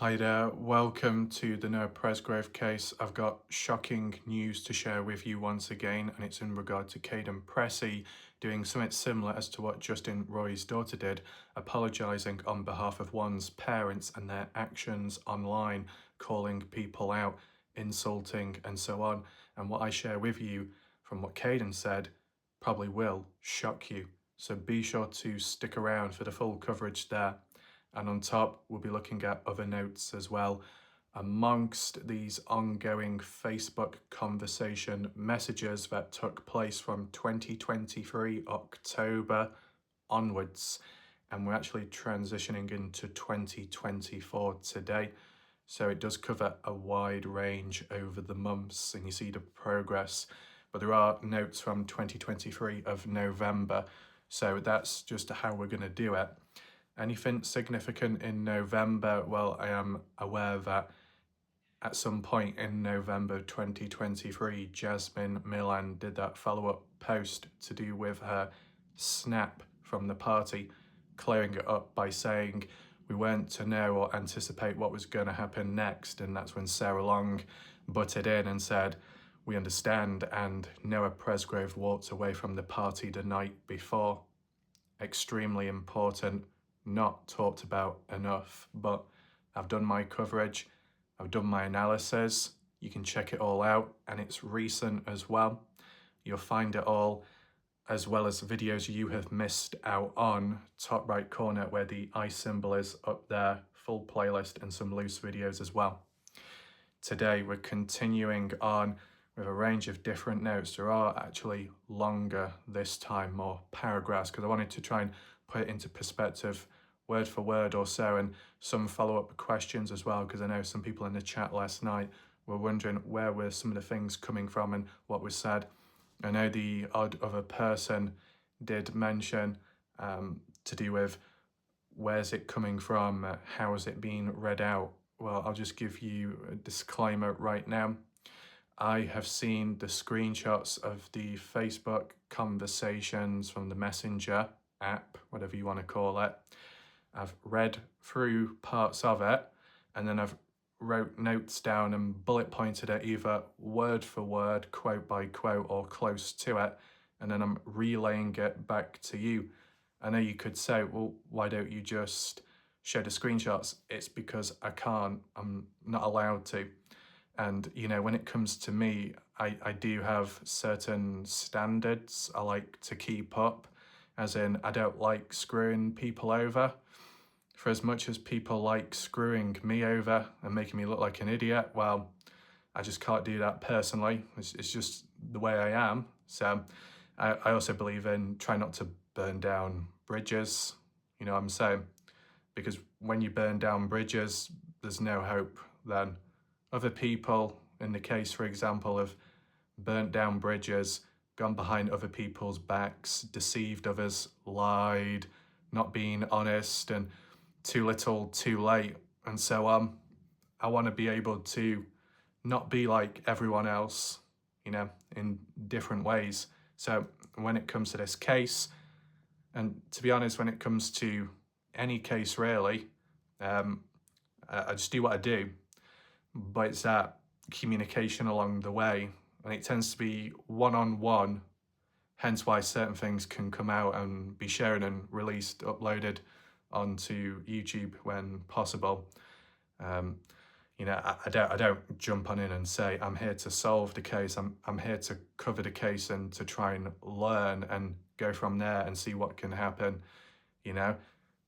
Hi there, welcome to the No Presgrave case. I've got shocking news to share with you once again, and it's in regard to Kaden Pressy doing something similar as to what Justin Roy's daughter did, apologising on behalf of one's parents and their actions online, calling people out, insulting and so on. And what I share with you from what Kaden said probably will shock you. So be sure to stick around for the full coverage there. And on top, we'll be looking at other notes as well. Amongst these ongoing Facebook conversation messages that took place from 2023 October onwards, and we're actually transitioning into 2024 today. So it does cover a wide range over the months, and you see the progress. But there are notes from 2023 of November, so that's just how we're going to do it. Anything significant in November? Well, I am aware that at some point in November 2023, Jasmine Milan did that follow-up post to do with her snap from the party, clearing it up by saying we weren't to know or anticipate what was going to happen next. And that's when Sarah Long butted in and said, we understand, and Noah Presgrave walked away from the party the night before. Extremely important, not talked about enough, but I've done my coverage, I've done my analysis, you can check it all out, and it's recent as well. You'll find it all, as well as videos you have missed out on, top right corner where the eye symbol is up there, full playlist and some loose videos as well. Today we're continuing on with a range of different notes. There are actually longer this time, more paragraphs, because I wanted to try and put it into perspective word for word or so, and some follow-up questions as well, because I know some people in the chat last night were wondering where were some of the things coming from and what was said. I know the odd other person did mention to do with where's it coming from, how is it being read out. Well, I'll just give you a disclaimer right now. I have seen the screenshots of the Facebook conversations from the Messenger app, whatever you want to call it. I've read through parts of it, and then I've wrote notes down and bullet pointed it either word for word, quote by quote, or close to it, and then I'm relaying it back to you. I know you could say, well, why don't you just show the screenshots? It's because I can't, I'm not allowed to. And, you know, when it comes to me, I do have certain standards I like to keep up, as in I don't like screwing people over. For as much as people like screwing me over and making me look like an idiot, well, I just can't do that personally. It's just the way I am. So I also believe in try not to burn down bridges, you know what I'm saying? Because when you burn down bridges, there's no hope then. Other people, in the case, for example, have burnt down bridges, gone behind other people's backs, deceived others, lied, not being honest, and too little, too late, and so on. I want to be able to not be like everyone else, you know, in different ways. So when it comes to this case, and to be honest, when it comes to any case really, I just do what I do, but it's that communication along the way, and it tends to be one-on-one, hence why certain things can come out and be shown and released, uploaded onto YouTube when possible. You know, I don't jump on in and say I'm here to solve the case. I'm here to cover the case and to try and learn and go from there and see what can happen. You know,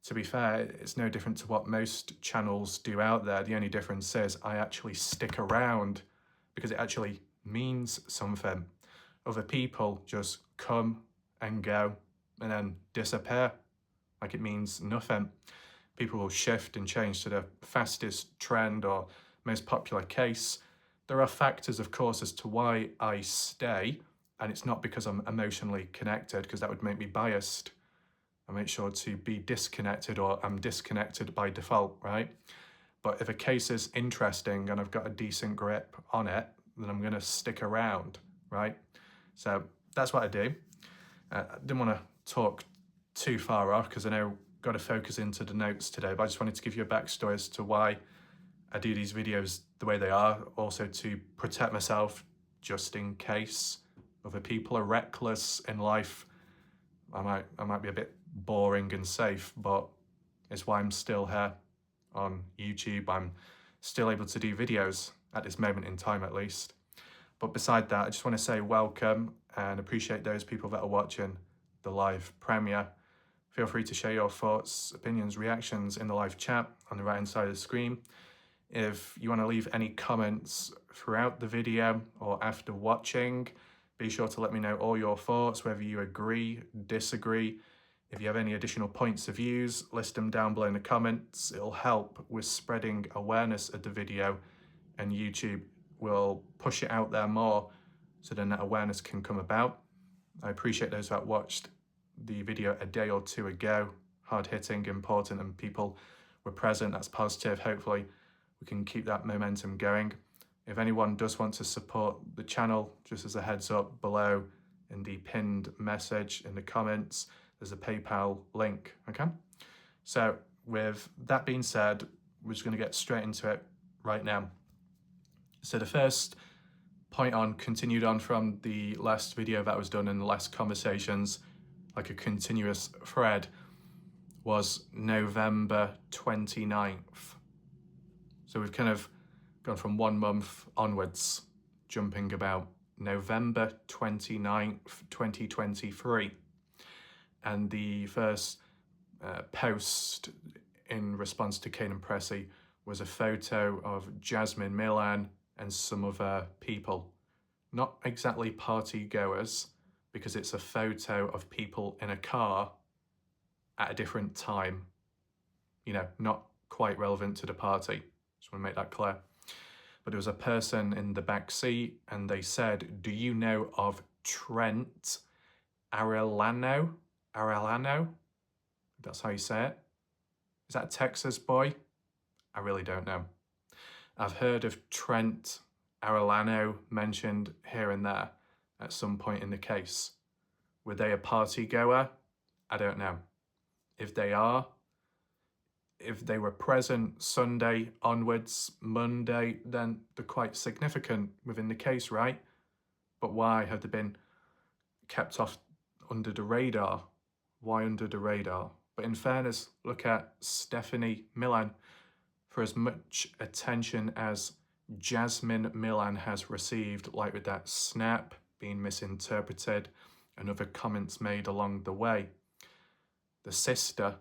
to be fair, it's no different to what most channels do out there. The only difference is I actually stick around because it actually means something. Other people just come and go and then disappear like it means nothing. People will shift and change to the fastest trend or most popular case. There are factors, of course, as to why I stay, and it's not because I'm emotionally connected, because that would make me biased. I make sure to be disconnected, or I'm disconnected by default, right? But if a case is interesting and I've got a decent grip on it, then I'm going to stick around, right? So that's what I do. I didn't want to talk too far off because I know I've got to focus into the notes today, but I just wanted to give you a backstory as to why I do these videos the way they are, also to protect myself, just in case other people are reckless in life. I might be a bit boring and safe, but it's why I'm still here on YouTube. I'm still able to do videos at this moment in time, at least. But beside that, I just want to say welcome and appreciate those people that are watching the live premiere. Feel free to share your thoughts, opinions, reactions in the live chat on the right hand side of the screen. If you want to leave any comments throughout the video or after watching, be sure to let me know all your thoughts, whether you agree, disagree. If you have any additional points of views, list them down below in the comments. It'll help with spreading awareness of the video, and YouTube will push it out there more so then that awareness can come about. I appreciate those that watched the video a day or two ago. Hard-hitting, important, and people were present. That's positive. Hopefully we can keep that momentum going. If anyone does want to support the channel, just as a heads up, below in the pinned message in the comments, there's a PayPal link, okay? So with that being said, we're just gonna get straight into it right now. So the first point continued on from the last video that was done in the last conversations, like a continuous thread, was November 29th. So we've kind of gone from 1 month onwards, jumping about November 29th, 2023. And the first post in response to Kaden Pressy was a photo of Jasmine Milan and some other people. Not exactly party goers, because it's a photo of people in a car at a different time. You know, not quite relevant to the party. Just want to make that clear. But there was a person in the back seat and they said, "Do you know of Trent Arellano? Arellano? That's how you say it. Is that a Texas boy? I really don't know. I've heard of Trent Arellano mentioned here and there at some point in the case. Were they a party goer? I don't know. If they are, if they were present Sunday onwards, Monday, then they're quite significant within the case, right? But why have they been kept off under the radar? Why under the radar? But in fairness, look at Stephanie Milan. For as much attention as Jasmine Milan has received, like with that snap being misinterpreted and other comments made along the way, the sister,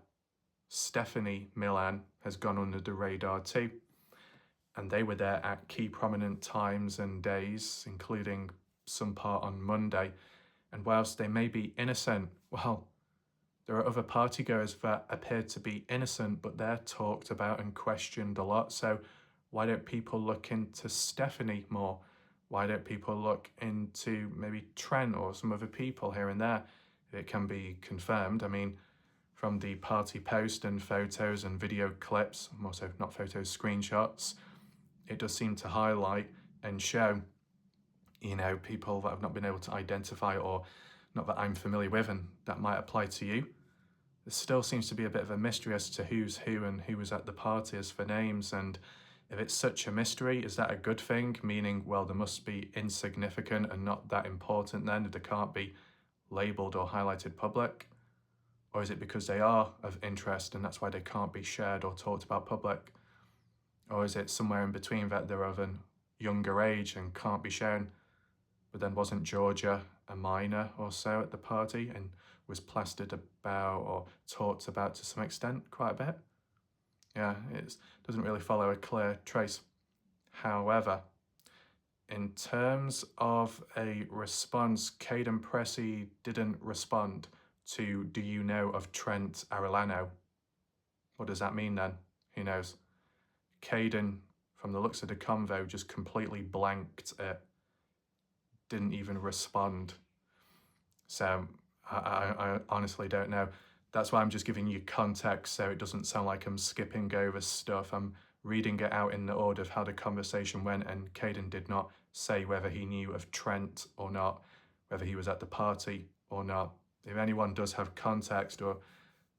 Stephanie Milan, has gone under the radar too. And they were there at key prominent times and days, including some part on Monday. And whilst they may be innocent, well, there are other partygoers that appear to be innocent, but they're talked about and questioned a lot. So why don't people look into Stephanie more? Why don't people look into maybe Trent or some other people here and there? It can be confirmed. I mean, from the party post and photos and video clips, also not photos, screenshots, it does seem to highlight and show, you know, people that I've not been able to identify or not that I'm familiar with, and that might apply to you. There still seems to be a bit of a mystery as to who's who and who was at the party as for names. And if it's such a mystery, is that a good thing? Meaning, well, they must be insignificant and not that important then, if they can't be labelled or highlighted public? Or is it because they are of interest and that's why they can't be shared or talked about public? Or is it somewhere in between that they're of a younger age and can't be shown? But then wasn't Georgia a minor or so at the party and was plastered about or talked about to some extent quite a bit? Yeah, it doesn't really follow a clear trace. However, in terms of a response, Kaden Pressy didn't respond to "Do you know of Trent Arellano?" What does that mean then? Who knows? Kaden, from the looks of the convo, just completely blanked it. Didn't even respond. So I honestly don't know. That's why I'm just giving you context so it doesn't sound like I'm skipping over stuff. I'm reading it out in the order of how the conversation went, and Kaden did not say whether he knew of Trent or not, whether he was at the party or not. If anyone does have context or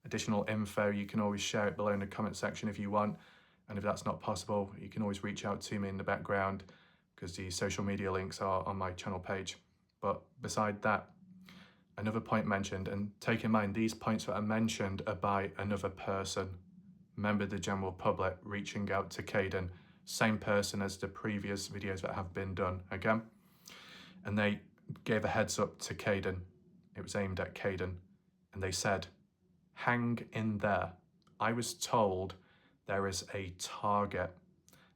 additional info, you can always share it below in the comment section if you want. And if that's not possible, you can always reach out to me in the background because the social media links are on my channel page. But beside that, another point mentioned, and take in mind these points that are mentioned are by another person, member of the general public reaching out to Kaden, same person as the previous videos that have been done, okay? And they gave a heads up to Kaden. It was aimed at Kaden, and they said, hang in there. I was told there is a target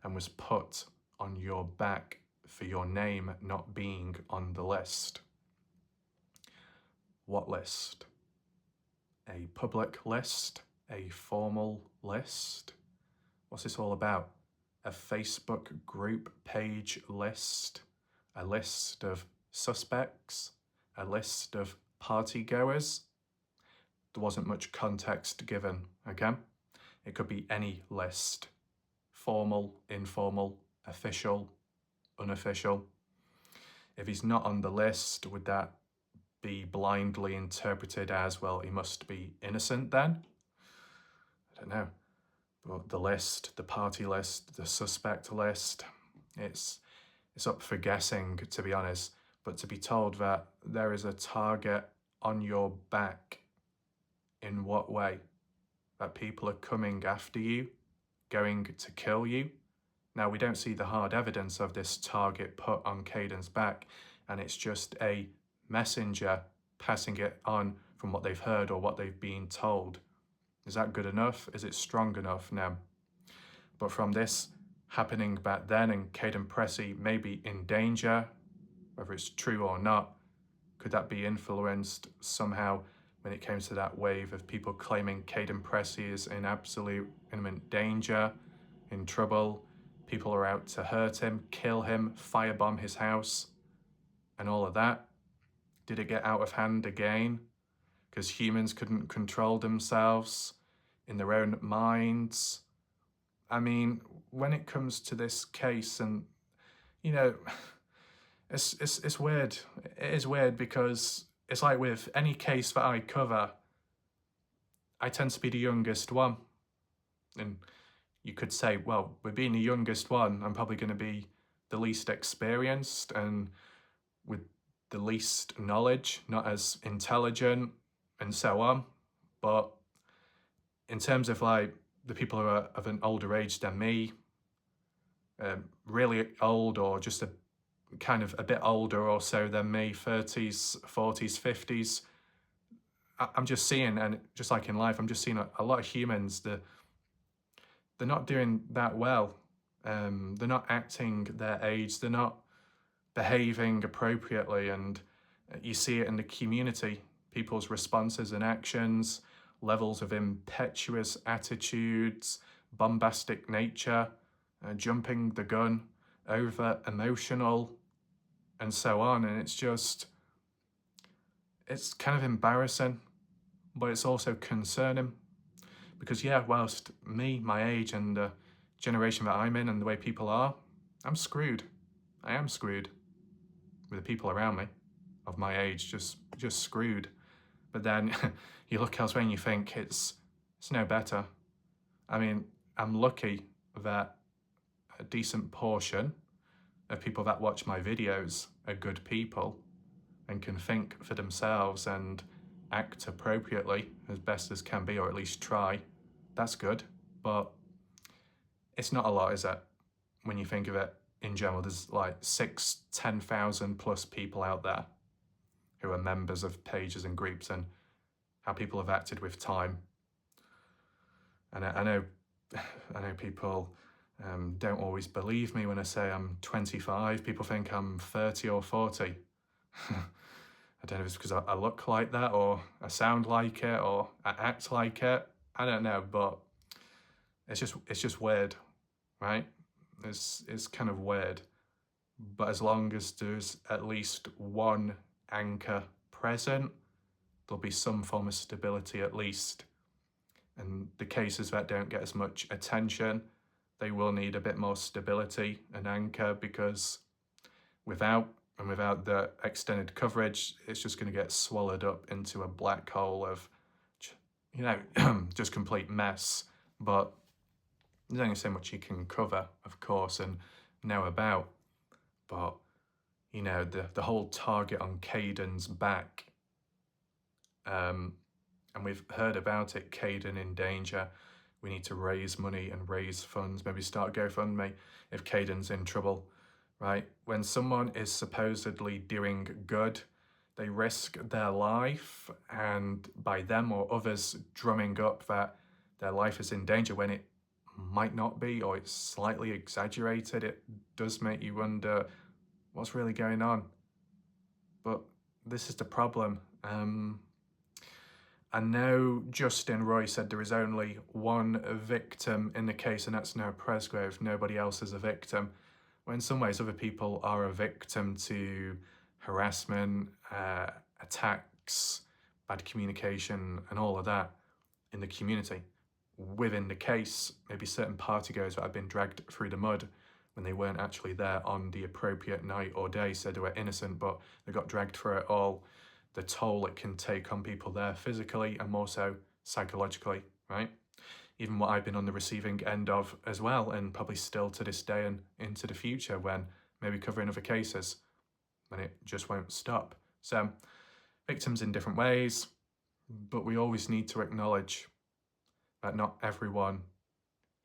and was put on your back for your name not being on the list. What list? A public list? A formal list? What's this all about? A Facebook group page list? A list of suspects? A list of party goers? There wasn't much context given, okay? It could be any list. Formal, informal, official, unofficial. If he's not on the list, would that be blindly interpreted as, well, he must be innocent then? I don't know. But the list, the party list, the suspect list, it's up for guessing, to be honest. But to be told that there is a target on your back, in what way? That people are coming after you, going to kill you? Now, we don't see the hard evidence of this target put on Kaden's back, and it's just a messenger passing it on from what they've heard or what they've been told. Is that good enough? Is it strong enough? No. But from this happening back then and Kaden Pressy may be in danger, whether it's true or not, could that be influenced somehow when it came to that wave of people claiming Kaden Pressy is in absolute imminent danger, in trouble, people are out to hurt him, kill him, firebomb his house, and all of that? Did it get out of hand again? Because humans couldn't control themselves in their own minds? I mean, when it comes to this case, and, you know, it's weird. It is weird because it's like with any case that I cover, I tend to be the youngest one. And you could say, well, with being the youngest one, I'm probably going to be the least experienced and with the least knowledge, not as intelligent and so on. But in terms of like the people who are of an older age than me, really old or just a kind of a bit older or so than me, 30s, 40s, 50s, I'm just seeing, and just like in life, I'm just seeing a lot of humans that they're not doing that well. They're not acting their age. They're not behaving appropriately. And you see it in the community, people's responses and actions, levels of impetuous attitudes, bombastic nature, jumping the gun, over emotional, and so on. And it's kind of embarrassing, but it's also concerning. Because yeah, whilst me, my age, and the generation that I'm in and the way people are, I'm screwed. I am screwed with the people around me of my age, just screwed. But then you look elsewhere and you think it's no better. I mean, I'm lucky that a decent portion of people that watch my videos are good people and can think for themselves and act appropriately as best as can be, or at least try. That's good, but it's not a lot, is it? When you think of it in general, there's like 10,000 plus people out there who are members of pages and groups, and how people have acted with time. And I know people don't always believe me when I say I'm 25. People think I'm 30 or 40. I don't know if it's because I look like that, or I sound like it, or I act like it. I don't know, but it's just weird, right? It's kind of weird. But as long as there's at least one anchor present, there'll be some form of stability at least. And the cases that don't get as much attention, they will need a bit more stability and anchor, because without the extended coverage, it's just going to get swallowed up into a black hole of, just complete mess. But There's only so much you can cover, of course, and know about. But, you know, the whole target on Kaden's back, and we've heard about it, Kaden in danger. We need to raise money and raise funds, maybe start a GoFundMe if Kaden's in trouble, right? When someone is supposedly doing good, they risk their life, and by them or others drumming up that their life is in danger when it might not be, or it's slightly exaggerated, it does make you wonder what's really going on. But this is the problem. I know Justin Roy said there is only one victim in the case, and that's Noah Presgrave. Nobody else is a victim. Well, in some ways, other people are a victim to harassment, attacks, bad communication, and all of that in the community. Within the case, maybe certain partygoers that have been dragged through the mud when they weren't actually there on the appropriate night or day, said they were innocent, but they got dragged through it all. The toll it can take on people there physically and more so psychologically, right? Even what I've been on the receiving end of as well, and probably still to this day and into the future when maybe covering other cases, when it just won't stop. So victims in different ways, but we always need to acknowledge that not everyone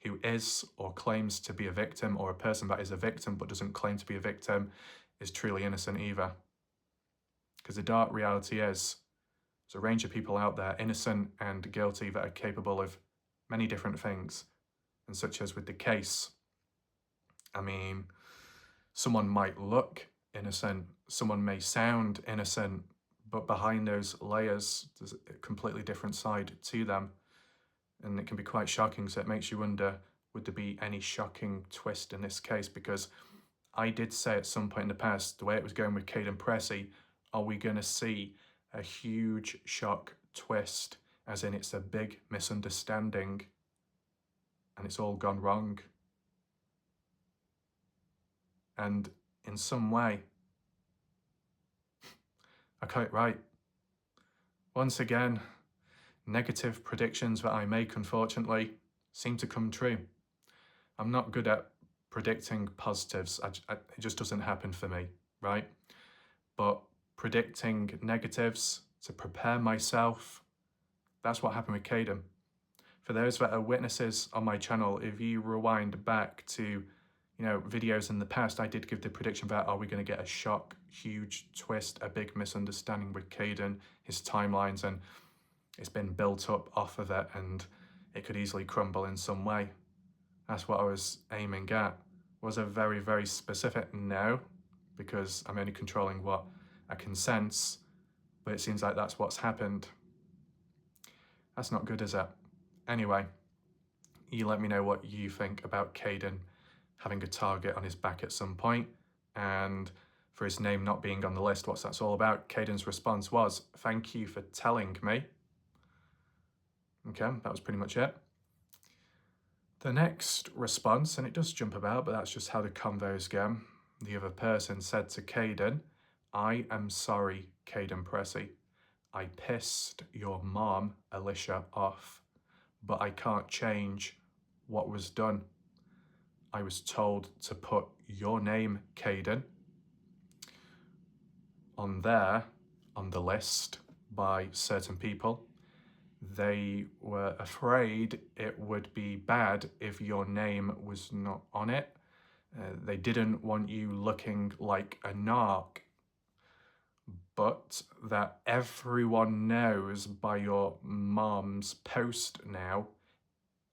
who is or claims to be a victim, or a person that is a victim but doesn't claim to be a victim, is truly innocent either. Because the dark reality is there's a range of people out there, innocent and guilty, that are capable of many different things. And such as with the case, I mean, someone might look innocent, someone may sound innocent, but behind those layers, there's a completely different side to them. And it can be quite shocking, so it makes you wonder, would there be any shocking twist in this case? Because I did say at some point in the past, the way it was going with Kaden Pressy, are we going to see a huge shock twist, as in it's a big misunderstanding and it's all gone wrong? And in some way, I got it right. Once again, negative predictions that I make, unfortunately, seem to come true. I'm not good at predicting positives. It just doesn't happen for me, right? But predicting negatives to prepare myself, that's what happened with Kaden. For those that are witnesses on my channel, if you rewind back to, videos in the past, I did give the prediction that are we going to get a shock, huge twist, a big misunderstanding with Kaden, his timelines, and it's been built up off of it, and it could easily crumble in some way. That's what I was aiming at. Was a very, very specific no, because I'm only controlling what I can sense, but it seems like that's what's happened. That's not good, is it? Anyway, you let me know what you think about Kaden having a target on his back at some point, and for his name not being on the list, what's that's all about. Kaden's response was, "Thank you for telling me." Okay, that was pretty much it. The next response, and it does jump about, but that's just how the convos go. The other person said to Kaden, "I am sorry, Kaden Pressy. I pissed your mom, Alicia, off, but I can't change what was done. I was told to put your name, Kaden, on the list by certain people. They were afraid it would be bad if your name was not on it. They didn't want you looking like a narc, but that everyone knows by your mom's post now,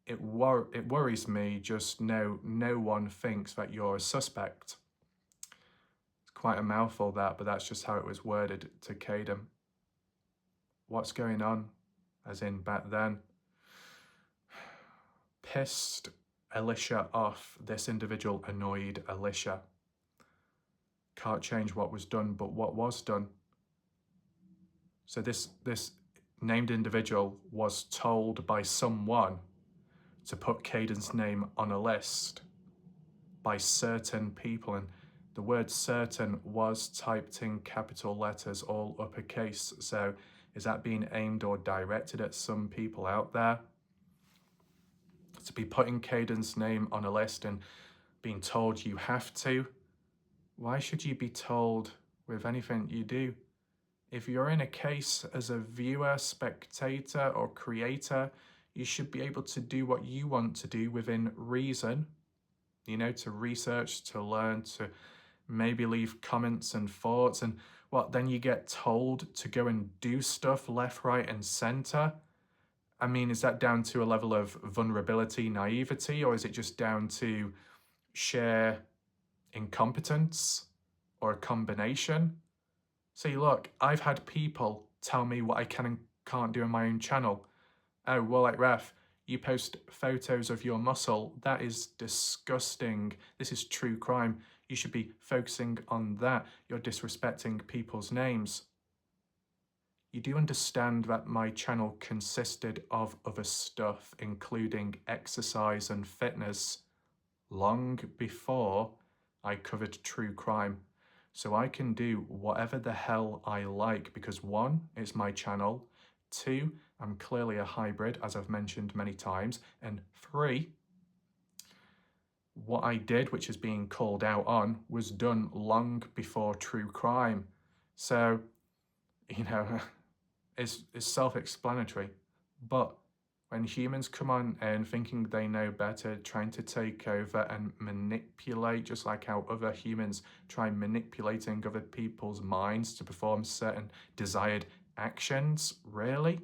it worries me just no one thinks that you're a suspect." It's quite a mouthful that, but that's just how it was worded to Kaden. What's going on? As in back then, pissed Alicia off. This individual annoyed Alicia. Can't change what was done, but what was done. So this named individual was told by someone to put Kaden's name on a list by certain people, and the word certain was typed in capital letters, all uppercase. So is that being aimed or directed at some people out there? to be putting Kaden's name on a list and being told you have to. Why should you be told with anything you do? If you're in a case as a viewer, spectator, or creator, you should be able to do what you want to do within reason, you know, to research, to learn, to maybe leave comments and thoughts. And what, then you get told to go and do stuff left, right, and center? I mean, is that down to a level of vulnerability, naivety, or is it just down to sheer incompetence or a combination? See, look, I've had people tell me what I can and can't do in my own channel. Oh, well, like, Ref, you post photos of your muscle. That is disgusting. This is true crime. You should be focusing on that. You're disrespecting people's names. You do understand that my channel consisted of other stuff, including exercise and fitness, long before I covered true crime. So I can do whatever the hell I like because 1, it's my channel, 2, I'm clearly a hybrid, as I've mentioned many times, and 3, what I did, which is being called out on, was done long before true crime. So, you know, it's self-explanatory. But when humans come on and thinking they know better, trying to take over and manipulate, just like how other humans try manipulating other people's minds to perform certain desired actions, really?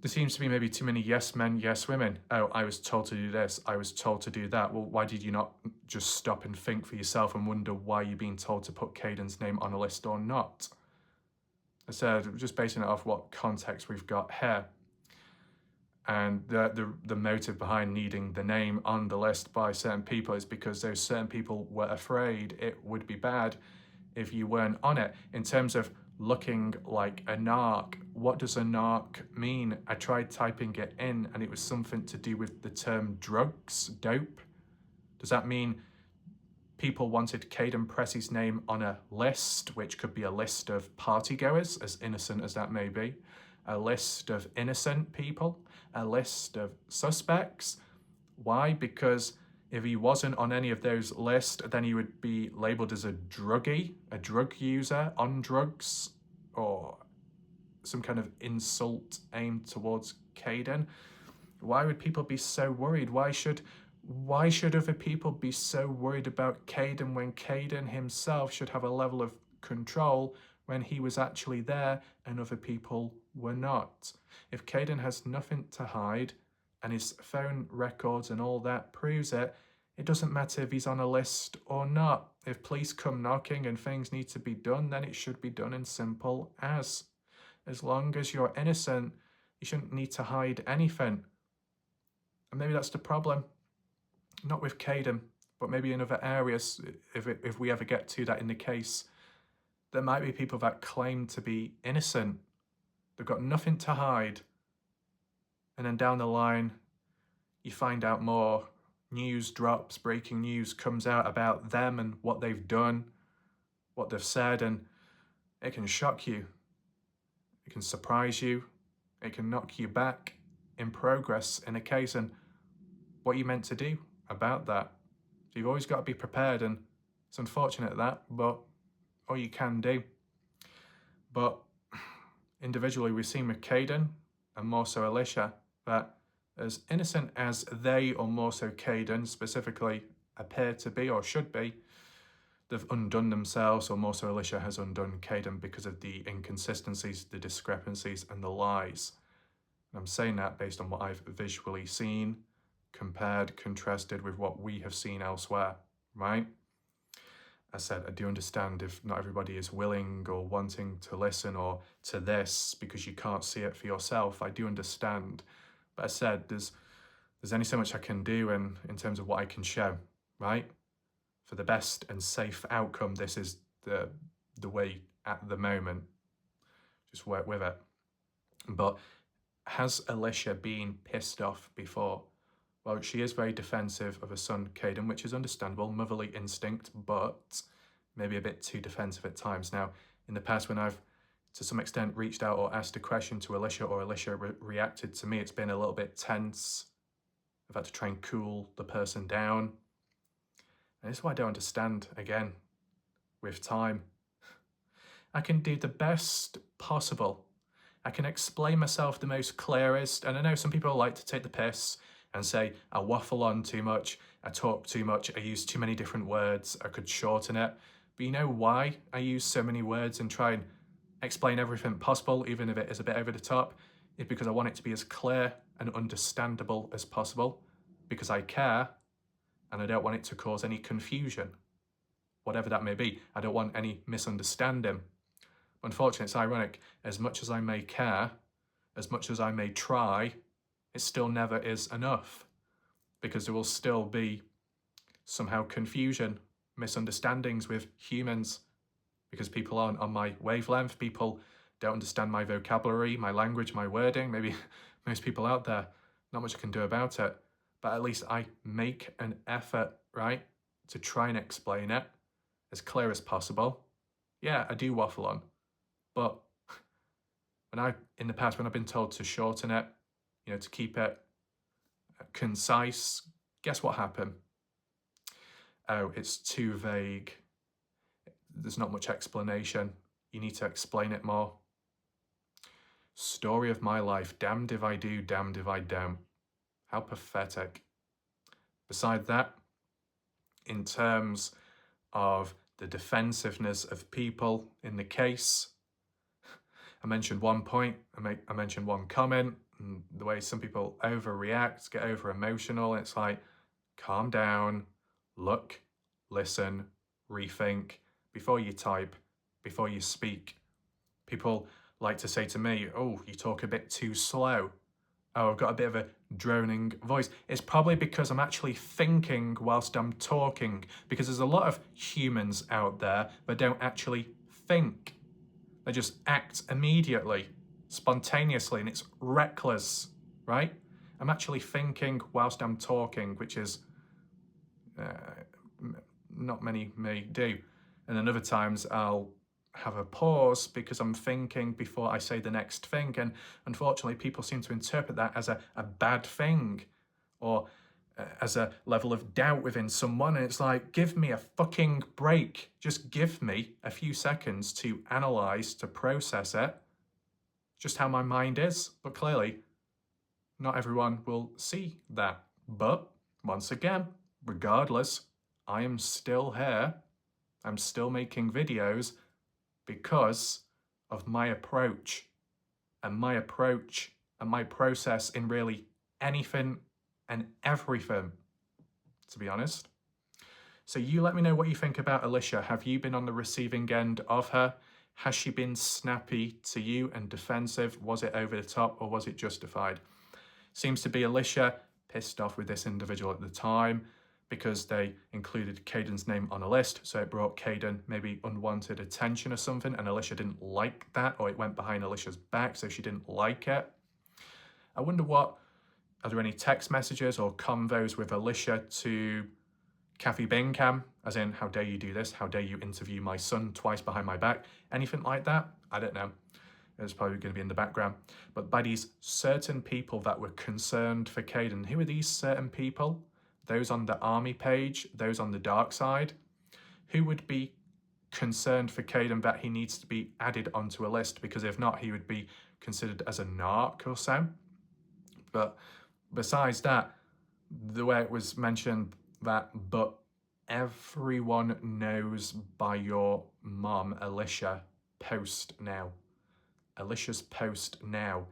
There seems to be maybe too many yes men, yes women. Oh, I was told to do this, I was told to do that. Well, why did you not just stop and think for yourself and wonder why you're being told to put Kaden's name on a list or not? I said, just basing it off what context we've got here. And the motive behind needing the name on the list by certain people is because those certain people were afraid it would be bad if you weren't on it. In terms of looking like a narc, what does a narc mean? I tried typing it in and it was something to do with the term drugs, dope. Does that mean people wanted Kaden Pressy's name on a list, which could be a list of partygoers, as innocent as that may be, a list of innocent people, a list of suspects? Why? Because if he wasn't on any of those lists, then he would be labeled as a druggie, a drug user on drugs, or some kind of insult aimed towards Kaden. Why would people be so worried? Why should other people be so worried about Kaden when Kaden himself should have a level of control when he was actually there and other people were not? If Kaden has nothing to hide and his phone records and all that proves it, it doesn't matter if he's on a list or not. If police come knocking and things need to be done, then it should be done in simple as. As long as you're innocent, you shouldn't need to hide anything. And maybe that's the problem. Not with Kaden, but maybe in other areas, if we ever get to that in the case. There might be people that claim to be innocent. They've got nothing to hide. And then down the line, you find out more. News drops, breaking news comes out about them and what they've done, what they've said, and it can shock you. It can surprise you. It can knock you back in progress in a case, and what you meant to do about that. So you've always got to be prepared, and it's unfortunate that, but all you can do. But individually, we've seen with Kaden, and more so Alicia, that as innocent as they, or more so Kaden specifically, appear to be or should be, they've undone themselves, or more so Alicia has undone Kaden because of the inconsistencies, the discrepancies, and the lies. And I'm saying that based on what I've visually seen, compared, contrasted with what we have seen elsewhere, right? I said, I do understand if not everybody is willing or wanting to listen or to this because you can't see it for yourself. I do understand. But I said, there's only so much I can do in terms of what I can show, right? For the best and safe outcome, this is the way at the moment. Just work with it. But has Alicia been pissed off before? Well, she is very defensive of her son, Kaden, which is understandable, motherly instinct, but maybe a bit too defensive at times. Now, in the past, when I've, to some extent, reached out or asked a question to Alicia, or Alicia reacted to me, it's been a little bit tense, I've had to try and cool the person down. And this is what I don't understand, again, with time. I can do the best possible. I can explain myself the most clearest, and I know some people like to take the piss and say I waffle on too much, I talk too much, I use too many different words, I could shorten it. But you know why I use so many words and try and explain everything possible, even if it is a bit over the top? It's because I want it to be as clear and understandable as possible, because I care and I don't want it to cause any confusion, whatever that may be. I don't want any misunderstanding. Unfortunately, it's ironic. As much as I may care, as much as I may try, it still never is enough, because there will still be somehow confusion, misunderstandings with humans, because people aren't on my wavelength. People don't understand my vocabulary, my language, my wording. Maybe most people out there, not much I can do about it, but at least I make an effort, right, to try and explain it as clear as possible. Yeah, I do waffle on. But in the past, when I've been told to shorten it, to keep it concise, guess what happened? Oh, it's too vague. There's not much explanation. You need to explain it more. Story of my life. Damned if I do, damned if I don't. How pathetic. Beside that, in terms of the defensiveness of people in the case, I mentioned one point, I mentioned one comment, and the way some people overreact, get over emotional. It's like, calm down, look, listen, rethink before you type, before you speak. People like to say to me, oh, you talk a bit too slow. Oh, I've got a bit of a droning voice. It's probably because I'm actually thinking whilst I'm talking, because there's a lot of humans out there that don't actually think. They just act immediately, spontaneously, and it's reckless, right? I'm actually thinking whilst I'm talking, which is not many may do. And then other times I'll have a pause because I'm thinking before I say the next thing. And unfortunately, people seem to interpret that as a bad thing, or as a level of doubt within someone. And it's like, give me a fucking break. Just give me a few seconds to analyze, to process it, just how my mind is. But clearly, not everyone will see that. But once again, regardless, I am still here. I'm still making videos because of my approach, and my approach and my process in really anything and everything, to be honest. So you let me know what you think about Alicia. Have you been on the receiving end of her? Has she been snappy to you and defensive? Was it over the top, or was it justified? Seems to be Alicia pissed off with this individual at the time because they included Kaden's name on a list, so it brought Kaden maybe unwanted attention or something, and Alicia didn't like that, or it went behind Alicia's back, so she didn't like it. I wonder are there any text messages or convos with Alicia to Kathy Bingham, as in, how dare you do this? How dare you interview my son twice behind my back? Anything like that? I don't know. It's probably going to be in the background. But by these certain people that were concerned for Kaden, who are these certain people? Those on the army page, those on the dark side, who would be concerned for Kaden that he needs to be added onto a list, because if not, he would be considered as a narc or so. But besides that, the way it was mentioned that, but everyone knows by your mom, Alicia, post now. Alicia's post now,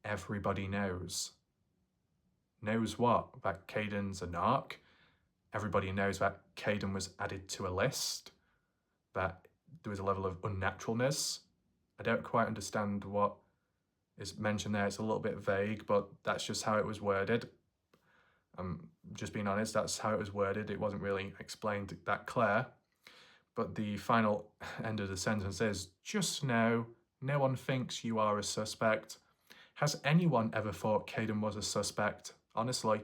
everybody knows. Knows what? That Kaden's a narc. Everybody knows that Kaden was added to a list, that there was a level of unnaturalness. I don't quite understand what is mentioned there. It's a little bit vague, but that's just how it was worded. I'm just being honest, that's how it was worded. It wasn't really explained that clear. But the final end of the sentence is, just know, no one thinks you are a suspect. Has anyone ever thought Kaden was a suspect? Honestly.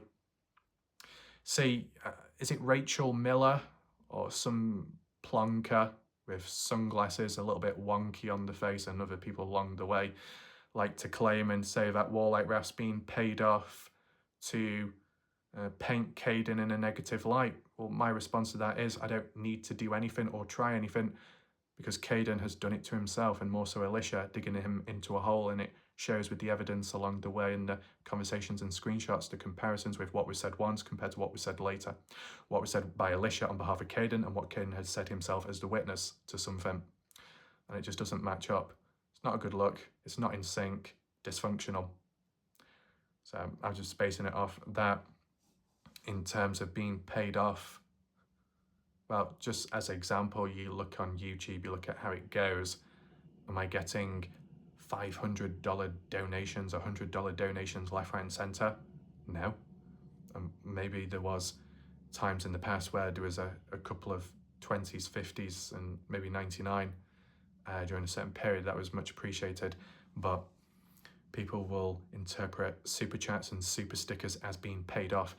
See, is it Rachel Miller or some plonker with sunglasses, a little bit wonky on the face, and other people along the way like to claim and say that Warlight Ref's been paid off to paint Kaden in a negative light. Well, my response to that is I don't need to do anything or try anything, because Kaden has done it to himself, and more so Alicia, digging him into a hole, and it shows with the evidence along the way and the conversations and screenshots, the comparisons with what was said once compared to what was said later. What was said by Alicia on behalf of Kaden and what Kaden had said himself as the witness to something. And it just doesn't match up. It's not a good look. It's not in sync. Dysfunctional. So I'm just basing it off that. In terms of being paid off, well, just as an example, you look on YouTube, you look at how it goes. Am I getting $500 donations, $100 donations left, right, and center? No. Maybe there was times in the past where there was a couple of 20s, 50s, and maybe 99 during a certain period. That was much appreciated. But people will interpret super chats and super stickers as being paid off.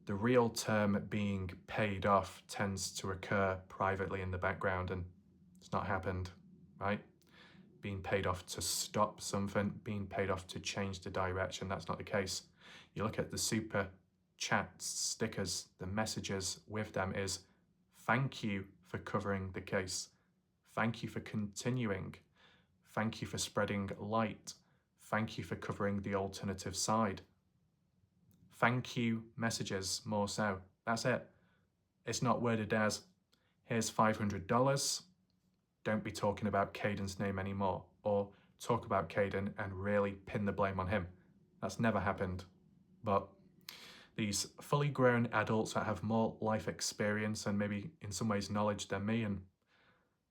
The real term being paid off tends to occur privately in the background, and it's not happened, right? Being paid off to stop something, being paid off to change the direction, that's not the case. You look at the super chats, stickers, the messages with them is, thank you for covering the case. Thank you for continuing. Thank you for spreading light. Thank you for covering the alternative side. Thank you messages, more so. That's it. It's not worded as, here's $500. Don't be talking about Kaden's name anymore, or talk about Kaden and really pin the blame on him. That's never happened. But these fully grown adults that have more life experience and maybe in some ways knowledge than me, and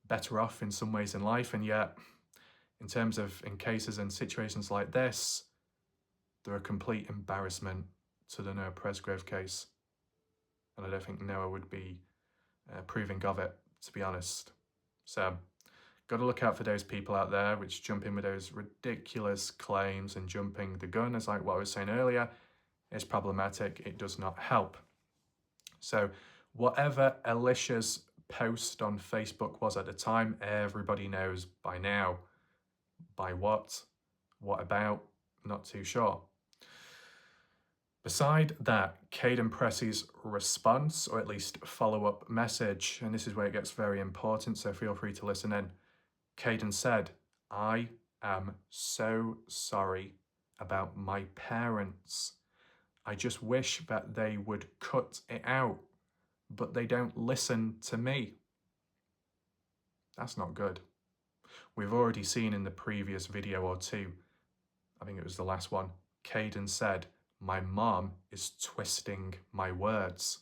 better off in some ways in life, and yet in terms of in cases and situations like this, they're a complete embarrassment to the Noah Presgrave case. And I don't think Noah would be approving of it, to be honest. So, got to look out for those people out there which jump in with those ridiculous claims and jumping the gun, as like what I was saying earlier, is problematic. It does not help. So, whatever Alicia's post on Facebook was at the time, everybody knows by now. By what? What about? Not too sure. Beside that, Kaden Pressy's response, or at least follow-up message, and this is where it gets very important, so feel free to listen in. Kaden said, I am so sorry about my parents. I just wish that they would cut it out, but they don't listen to me. That's not good. We've already seen in the previous video or two, I think it was the last one, Kaden said, my mom is twisting my words.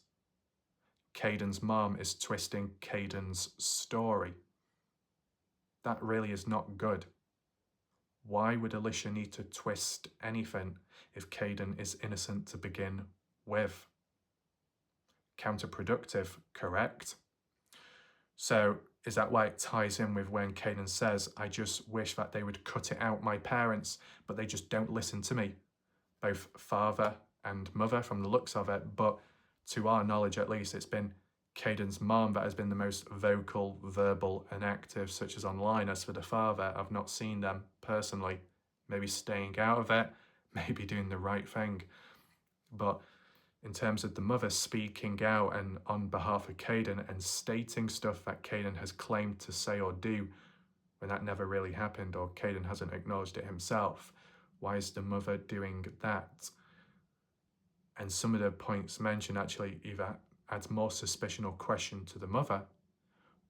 Kaden's mom is twisting Kaden's story. That really is not good. Why would Alicia need to twist anything if Kaden is innocent to begin with? Counterproductive, correct? So is that why it ties in with when Kaden says, I just wish that they would cut it out, my parents, but they just don't listen to me? Both father and mother from the looks of it, but to our knowledge at least, it's been Kaden's mom that has been the most vocal, verbal and active, such as online. As for the father, I've not seen them personally. Maybe staying out of it, maybe doing the right thing. But in terms of the mother speaking out and on behalf of Kaden and stating stuff that Kaden has claimed to say or do when that never really happened, or Kaden hasn't acknowledged it himself, why is the mother doing that? And some of the points mentioned actually either adds more suspicion or question to the mother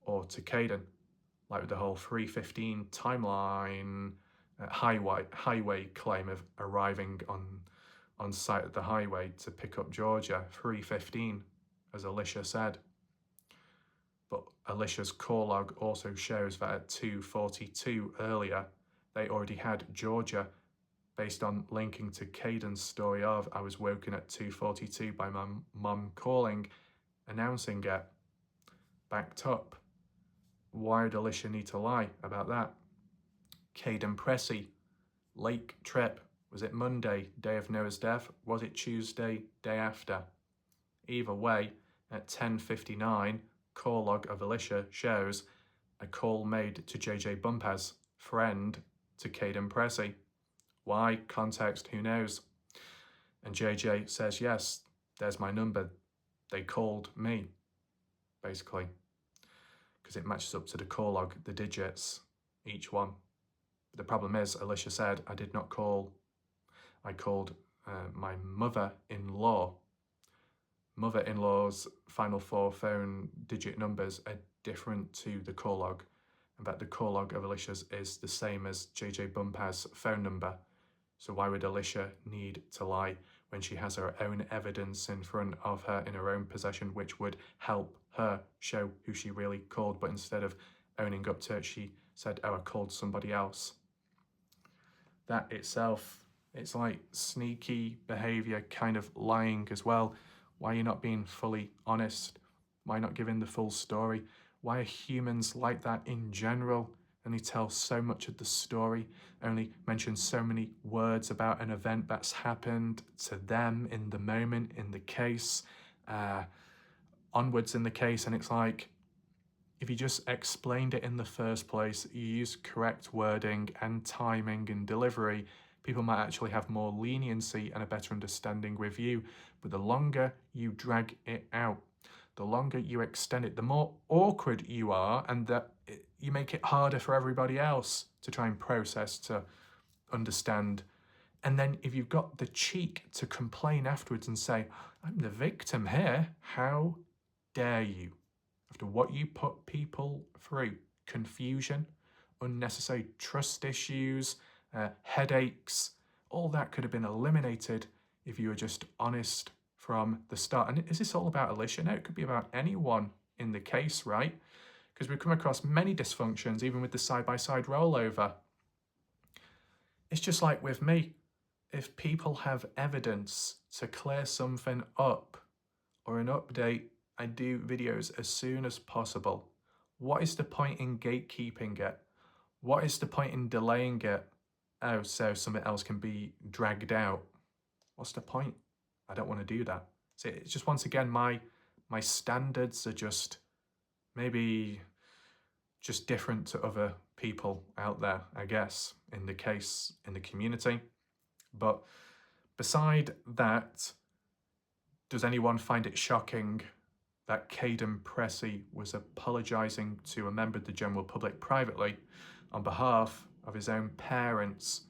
or to Kaden, like with the whole 3:15 timeline highway claim of arriving on site at the highway to pick up Georgia, 3:15, as Alicia said. But Alicia's call log also shows that at 2:42 earlier, they already had Georgia, based on linking to Kaden's story of, I was woken at 2:42 by my mum calling, announcing it. Backed up. Why would Alicia need to lie about that? Kaden Pressy, lake trip. Was it Monday, day of Noah's death? Was it Tuesday, day after? Either way, at 10:59, call log of Alicia shows a call made to JJ Bumpers, friend to Kaden Pressy. Why? Context, who knows? And JJ says, yes, there's my number. They called me, basically, because it matches up to the call log, the digits, each one. But the problem is, Alicia said, I did not call. I called my mother-in-law. Mother-in-law's final 4 phone digit numbers are different to the call log. In fact, the call log of Alicia's is the same as JJ Bumpas's phone number. So why would Alicia need to lie when she has her own evidence in front of her in her own possession, which would help her show who she really called? But instead of owning up to it, she said, oh, I called somebody else. That itself, it's like sneaky behavior, kind of lying as well. Why are you not being fully honest? Why not giving the full story? Why are humans like that in general? Only tell so much of the story, only mention so many words about an event that's happened to them in the moment, in the case, onwards in the case. And it's like, if you just explained it in the first place, you use correct wording and timing and delivery, people might actually have more leniency and a better understanding with you. But the longer you drag it out, the longer you extend it, the more awkward you are, and that you make it harder for everybody else to try and process, to understand. And then if you've got the cheek to complain afterwards and say, I'm the victim here, how dare you? After what you put people through, confusion, unnecessary trust issues, headaches, all that could have been eliminated if you were just honest from the start. And is this all about Alicia? No, it could be about anyone in the case, right? Because we've come across many dysfunctions, even with the side-by-side rollover. It's just like with me. If people have evidence to clear something up or an update, I do videos as soon as possible. What is the point in gatekeeping it? What is the point in delaying it? Oh, so something else can be dragged out. What's the point? I don't want to do that. So it's just, once again, my standards are just maybe just different to other people out there, I guess, in the case, in the community. But beside that, does anyone find it shocking that Kaden Pressy was apologising to a member of the general public privately on behalf of his own parents,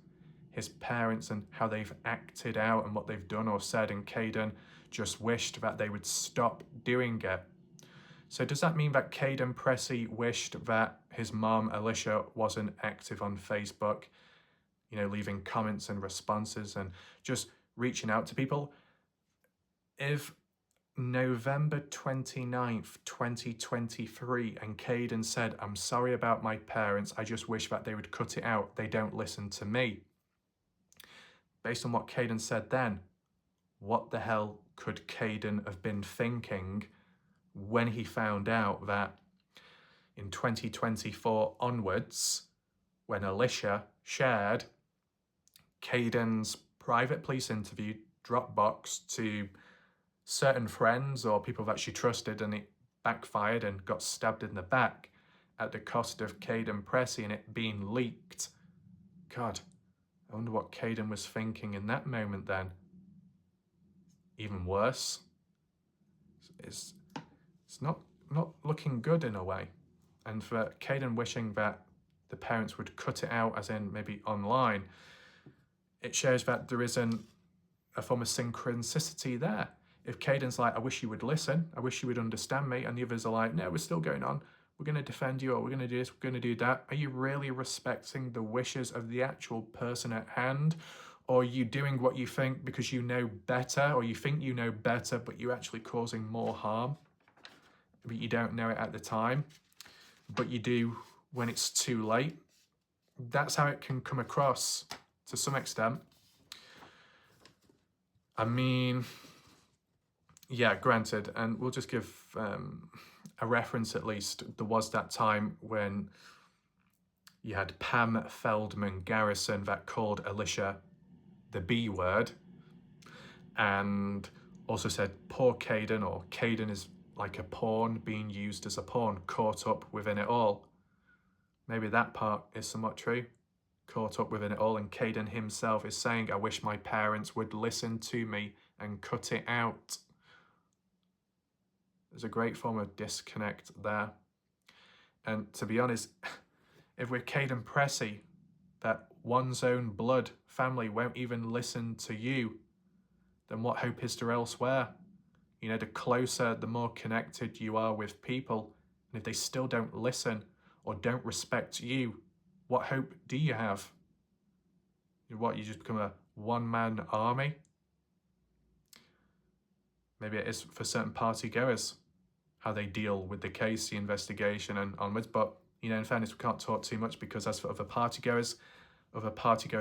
and how they've acted out and what they've done or said, and Kaden just wished that they would stop doing it? So does that mean that Kaden Pressy wished that his mom, Alicia, wasn't active on Facebook, leaving comments and responses and just reaching out to people? If November 29th, 2023, and Kaden said, I'm sorry about my parents, I just wish that they would cut it out, they don't listen to me. Based on what Kaden said then, what the hell could Kaden have been thinking when he found out that in 2024 onwards, when Alicia shared Kaden's private police interview Dropbox to certain friends or people that she trusted, and it backfired and got stabbed in the back at the cost of Kaden Pressy and it being leaked? God, I wonder what Kaden was thinking in that moment then. Even worse, it's not looking good in a way. And for Kaden wishing that the parents would cut it out, as in maybe online, it shows that there isn't a form of synchronicity there. If Kaden's like, I wish you would listen, I wish you would understand me, and the others are like, no, we're still going on, we're going to defend you, or we're going to do this, we're going to do that, are you really respecting the wishes of the actual person at hand? Or are you doing what you think because you know better, or you think you know better, but you're actually causing more harm? But you don't know it at the time, but you do when it's too late. That's how it can come across to some extent. I mean, yeah, granted, and we'll just give a reference at least. There was that time when you had Pam Feldman Garrison that called Alicia the B word, and also said poor Kaden, or Kaden is like a pawn being used as a pawn, caught up within it all. Maybe that part is somewhat true, caught up within it all, and Kaden himself is saying, I wish my parents would listen to me and cut it out. There's a great form of disconnect there. And to be honest, if we're Kaden Pressy, that one's own blood family won't even listen to you, then what hope is there elsewhere? You know, the closer, the more connected you are with people, and if they still don't listen or don't respect you, what hope do you have? What, you just become a one-man army? Maybe it is for certain party goers, how they deal with the case, the investigation and onwards. But, you know, in fairness, we can't talk too much, because as for other party goers'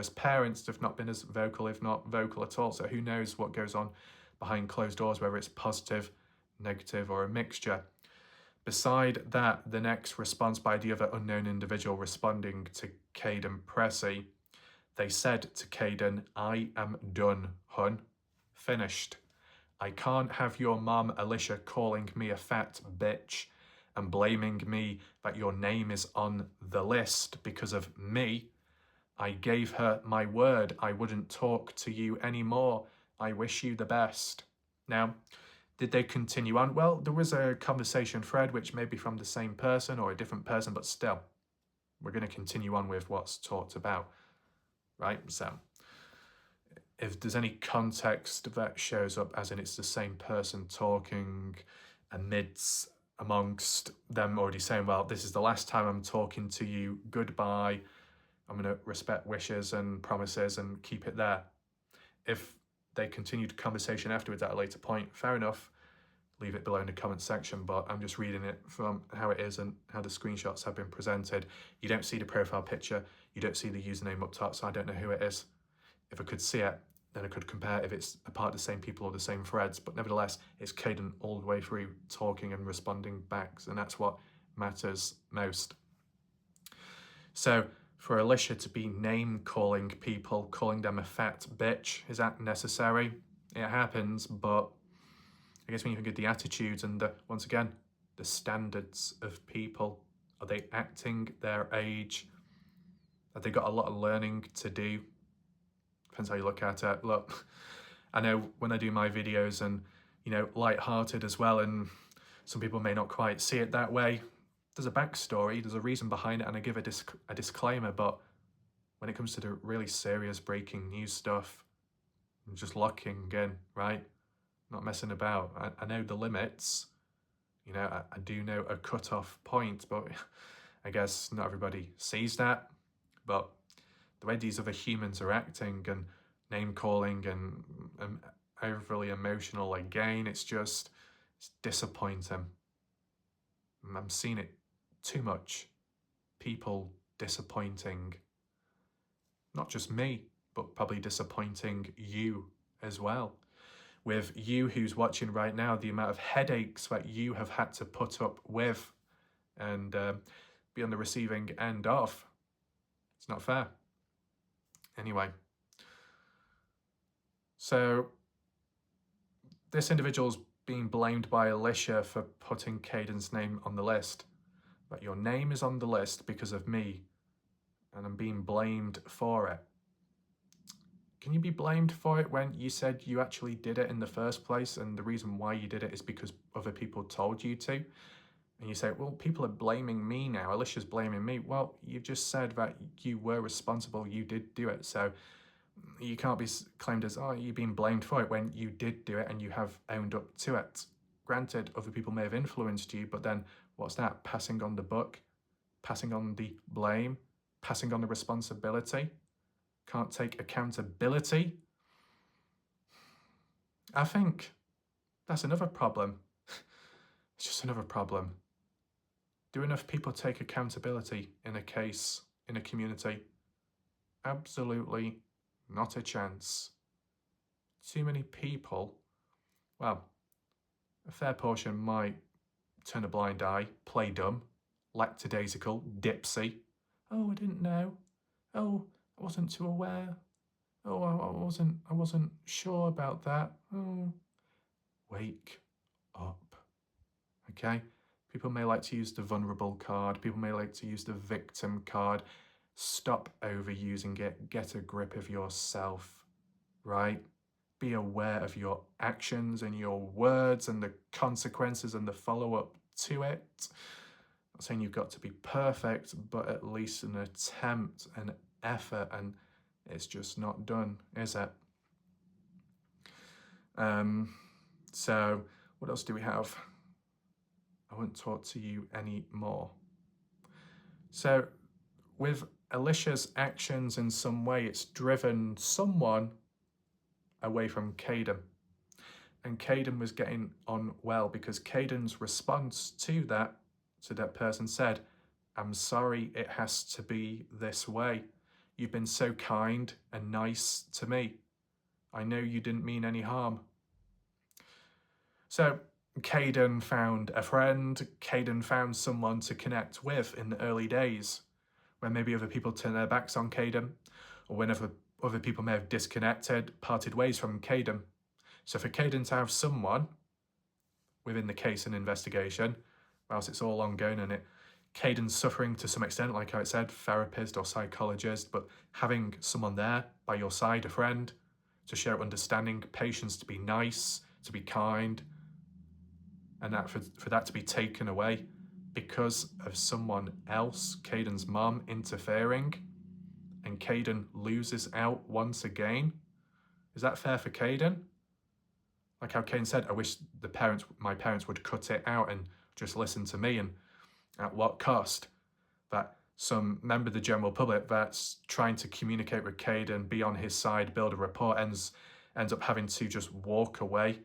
parents, they've not been as vocal, if not vocal at all. So who knows what goes on behind closed doors, whether it's positive, negative, or a mixture. Beside that, the next response by the other unknown individual responding to Kaden Pressy, they said to Kaden, "I am done, hun. Finished. I can't have your mum, Alicia, calling me a fat bitch and blaming me that your name is on the list because of me. I gave her my word I wouldn't talk to you anymore. I wish you the best." Now, did they continue on? Well, there was a conversation thread, which may be from the same person or a different person, but still, we're going to continue on with what's talked about, right? So, if there's any context that shows up, as in it's the same person talking amongst them already saying, well, this is the last time I'm talking to you, goodbye, I'm going to respect wishes and promises and keep it there. If they continued conversation afterwards at a later point, fair enough, leave it below in the comment section, but I'm just reading it from how it is and how the screenshots have been presented. You don't see the profile picture, you don't see the username up top, so I don't know who it is. If I could see it, then I could compare if it's a part of the same people or the same threads, but nevertheless, it's Kaden all the way through talking and responding back, and that's what matters most. So, for Alicia to be name-calling people, calling them a fat bitch, is that necessary? It happens, but I guess when you think of the attitudes and, once again, the standards of people, are they acting their age? Have they got a lot of learning to do? Depends how you look at it. Look, I know when I do my videos and, you know, light-hearted as well, and some people may not quite see it that way, there's a backstory, there's a reason behind it, and I give a disclaimer, but when it comes to the really serious breaking news stuff, I'm just locking in, right? Not messing about. I know the limits, you know, I do know a cut-off point, but I guess not everybody sees that. But the way these other humans are acting and name-calling and overly emotional again, it's disappointing. I'm seeing it too much. People disappointing, not just me, but probably disappointing you as well. With you who's watching right now, the amount of headaches that you have had to put up with and be on the receiving end of, it's not fair. Anyway, so this individual's being blamed by Alicia for putting Kaden's name on the list. But your name is on the list because of me, and I'm being blamed for it. Can you be blamed for it when you said you actually did it in the first place, and the reason why you did it is because other people told you to? And you say, well, people are blaming me now, Alicia's blaming me. Well, you've just said that you were responsible, you did do it, so you can't be claimed as, oh, you're being blamed for it when you did do it and you have owned up to it. Granted, other people may have influenced you, but then what's that? Passing on the buck, passing on the blame, passing on the responsibility, can't take accountability. I think that's another problem. It's just another problem. Do enough people take accountability in a case, in a community? Absolutely not a chance. Too many people, well, a fair portion might turn a blind eye, play dumb, lackadaisical, dipsy. Oh, I didn't know. Oh, I wasn't too aware. Oh, I wasn't sure about that. Oh, wake up. Okay? People may like to use the vulnerable card. People may like to use the victim card. Stop overusing it. Get a grip of yourself, right? be aware of your actions and your words and the consequences and the follow-up to it. I'm not saying you've got to be perfect, but at least an attempt, an effort, and it's just not done, is it? So what else do we have? I won't talk to you anymore. So with Alicia's actions in some way, it's driven someone away from Kaden. And Kaden was getting on well because Kaden's response to that person said, "I'm sorry, it has to be this way. You've been so kind and nice to me. I know you didn't mean any harm." So Kaden found a friend, Kaden found someone to connect with in the early days, when maybe other people turned their backs on Kaden, or whenever other people may have disconnected, parted ways from Kaden. So for Kaden to have someone within the case and investigation, whilst it's all ongoing and Kaden's suffering to some extent, like I said, therapist or psychologist, but having someone there by your side, a friend, to share understanding, patience, to be nice, to be kind, and that for that to be taken away because of someone else, Kaden's mum, interfering, and Kaden loses out once again. Is that fair for Kaden? Like how Kaden said, I wish my parents would cut it out and just listen to me, and at what cost? That some member of the general public that's trying to communicate with Kaden, be on his side, build a rapport, ends up having to just walk away.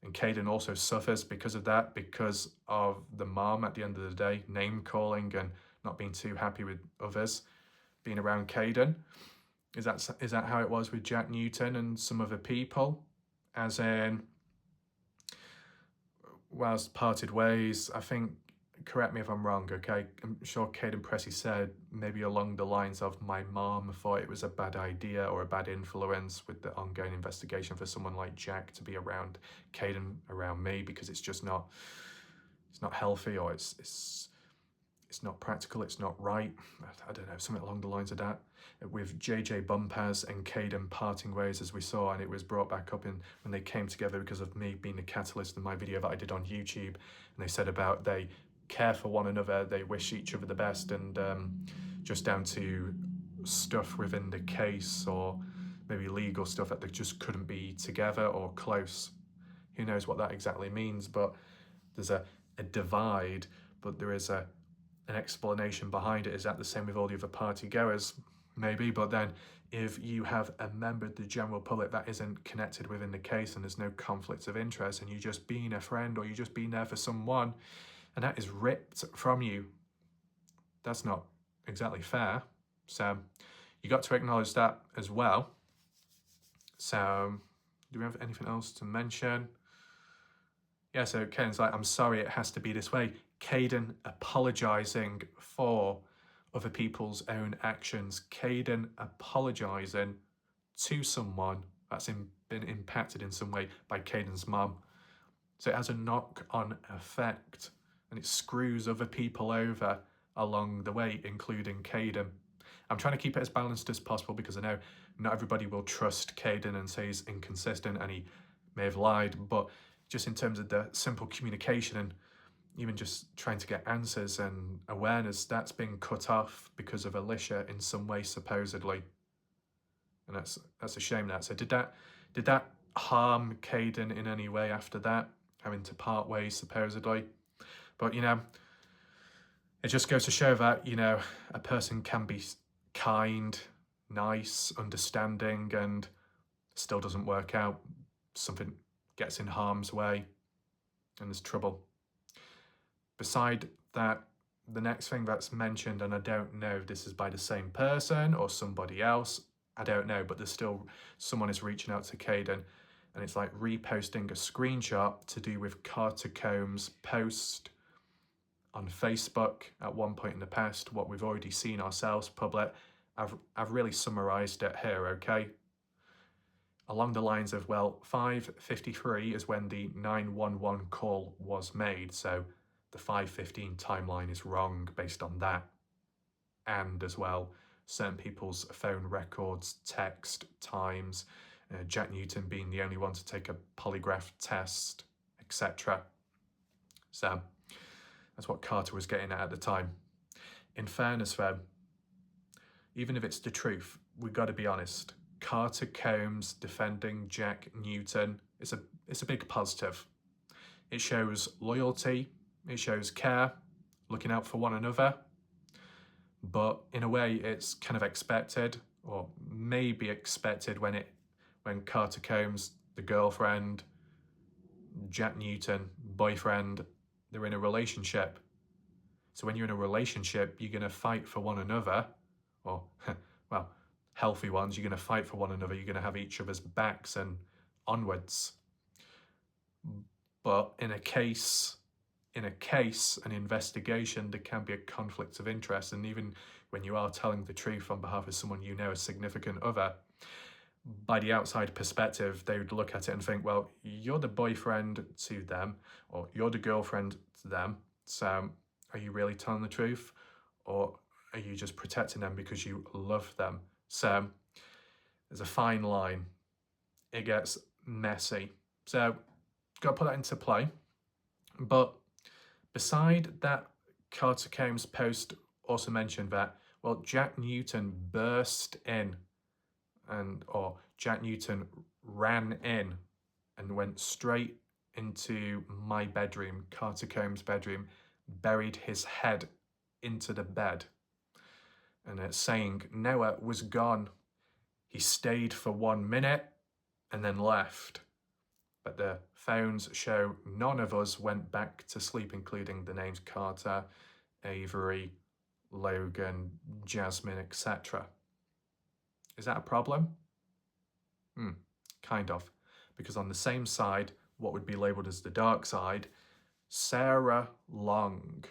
And Kaden also suffers because of that, because of the mom at the end of the day, name calling and not being too happy with others being around Kaden. Is that how it was with Jack Newton and some other people? As in, whilst parted ways, I think, correct me if I'm wrong, okay? I'm sure Kaden Pressy said maybe along the lines of, my mom thought it was a bad idea or a bad influence with the ongoing investigation for someone like Jack to be around Kaden, around me, because it's just not, it's not healthy, or it's not practical, it's not right. I don't know, something along the lines of that. With JJ Bumpaz and Kaden parting ways, as we saw, and it was brought back up when they came together because of me being the catalyst in my video that I did on YouTube, and they said about they care for one another, they wish each other the best, and just down to stuff within the case or maybe legal stuff that they just couldn't be together or close. Who knows what that exactly means, but there's a divide, but there is an explanation behind it. Is that the same with all the other party goers? Maybe, but then if you have a member of the general public that isn't connected within the case and there's no conflicts of interest, and you're just being a friend or you're just being there for someone, and that is ripped from you, that's not exactly fair. So you got to acknowledge that as well. So do we have anything else to mention? Yeah, so Kaden's like, I'm sorry, it has to be this way. Kaden apologising for other people's own actions. Kaden apologising to someone that's been impacted in some way by Kaden's mum. So it has a knock-on effect, and it screws other people over along the way, including Kaden. I'm trying to keep it as balanced as possible because I know not everybody will trust Kaden and say he's inconsistent and he may have lied, but just in terms of the simple communication and even just trying to get answers and awareness, that's been cut off because of Alicia in some way, supposedly. And that's a shame. That. So did that harm Kaden in any way after that, having to part ways supposedly? But you know, it just goes to show that, you know, a person can be kind, nice, understanding, and still doesn't work out. Something gets in harm's way and there's trouble. Beside that, the next thing that's mentioned, and I don't know if this is by the same person or somebody else, I don't know, but there's still someone is reaching out to Kaden, and it's like reposting a screenshot to do with Carter Combs' post on Facebook at one point in the past, what we've already seen ourselves public. I've really summarised it here, okay? Along the lines of, well, 5:53 is when the 911 call was made, so the 5:15 timeline is wrong based on that. And as well, certain people's phone records, text, times, Jack Newton being the only one to take a polygraph test, etc. So that's what Carter was getting at the time. In fairness, though, even if it's the truth, we've got to be honest. Carter Combs defending Jack Newton is a big positive. It shows loyalty, it shows care, looking out for one another. But in a way, it's kind of expected, or maybe expected, when Carter Combs, the girlfriend, Jack Newton, boyfriend, they're in a relationship. So when you're in a relationship, you're going to fight for one another, or, well, healthy ones, you're going to fight for one another, you're going to have each other's backs and onwards. But in a case, an investigation, there can be a conflict of interest. And even when you are telling the truth on behalf of someone you know, a significant other, by the outside perspective, they would look at it and think, well, you're the boyfriend to them, or you're the girlfriend to them. So are you really telling the truth? Or are you just protecting them because you love them? So there's a fine line. It gets messy. So got to put that into play. But beside that, Carter Combs' post also mentioned that, well, Jack Newton burst in, or Jack Newton ran in and went straight into my bedroom, Carter Combs' bedroom, buried his head into the bed. And it's saying Noah was gone. He stayed for 1 minute and then left. But the phones show none of us went back to sleep, including the names Carter, Avery, Logan, Jasmine, etc. Is that a problem? Kind of. Because on the same side, what would be labelled as the dark side, Sarah Long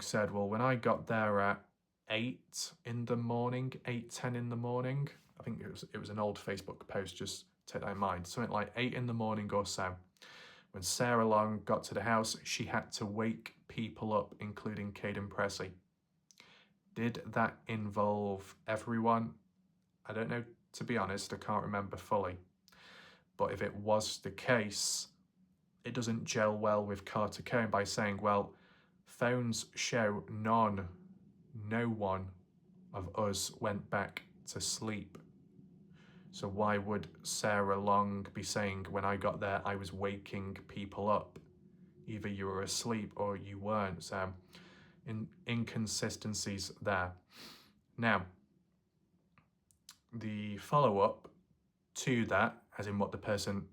said, well, when I got there at 8 in the morning, 8:10 in the morning, I think it was an old Facebook post, just take that in mind, something like 8 in the morning or so. When Sarah Long got to the house, she had to wake people up, including Kaden Pressy. Did that involve everyone? I don't know, to be honest, I can't remember fully. But if it was the case, it doesn't gel well with Carter Combs by saying, well, phones show no one of us went back to sleep. So why would Sarah Long be saying, when I got there, I was waking people up? Either you were asleep or you weren't. So inconsistencies there. Now, the follow-up to that, as in what the person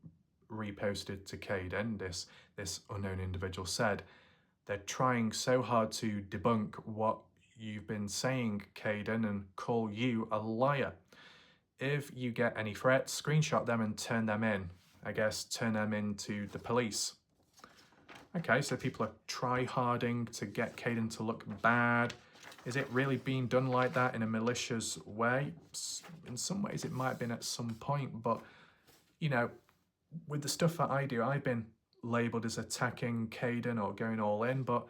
reposted to Kaden, this unknown individual said, they're trying so hard to debunk what you've been saying, Kaden, and call you a liar. If you get any threats, screenshot them and turn them in. I guess turn them into the police. Okay, so people are try-harding to get Kaden to look bad. Is it really being done like that in a malicious way? In some ways it might have been at some point, but, you know, with the stuff that I do, I've been labelled as attacking Kaden or going all in, but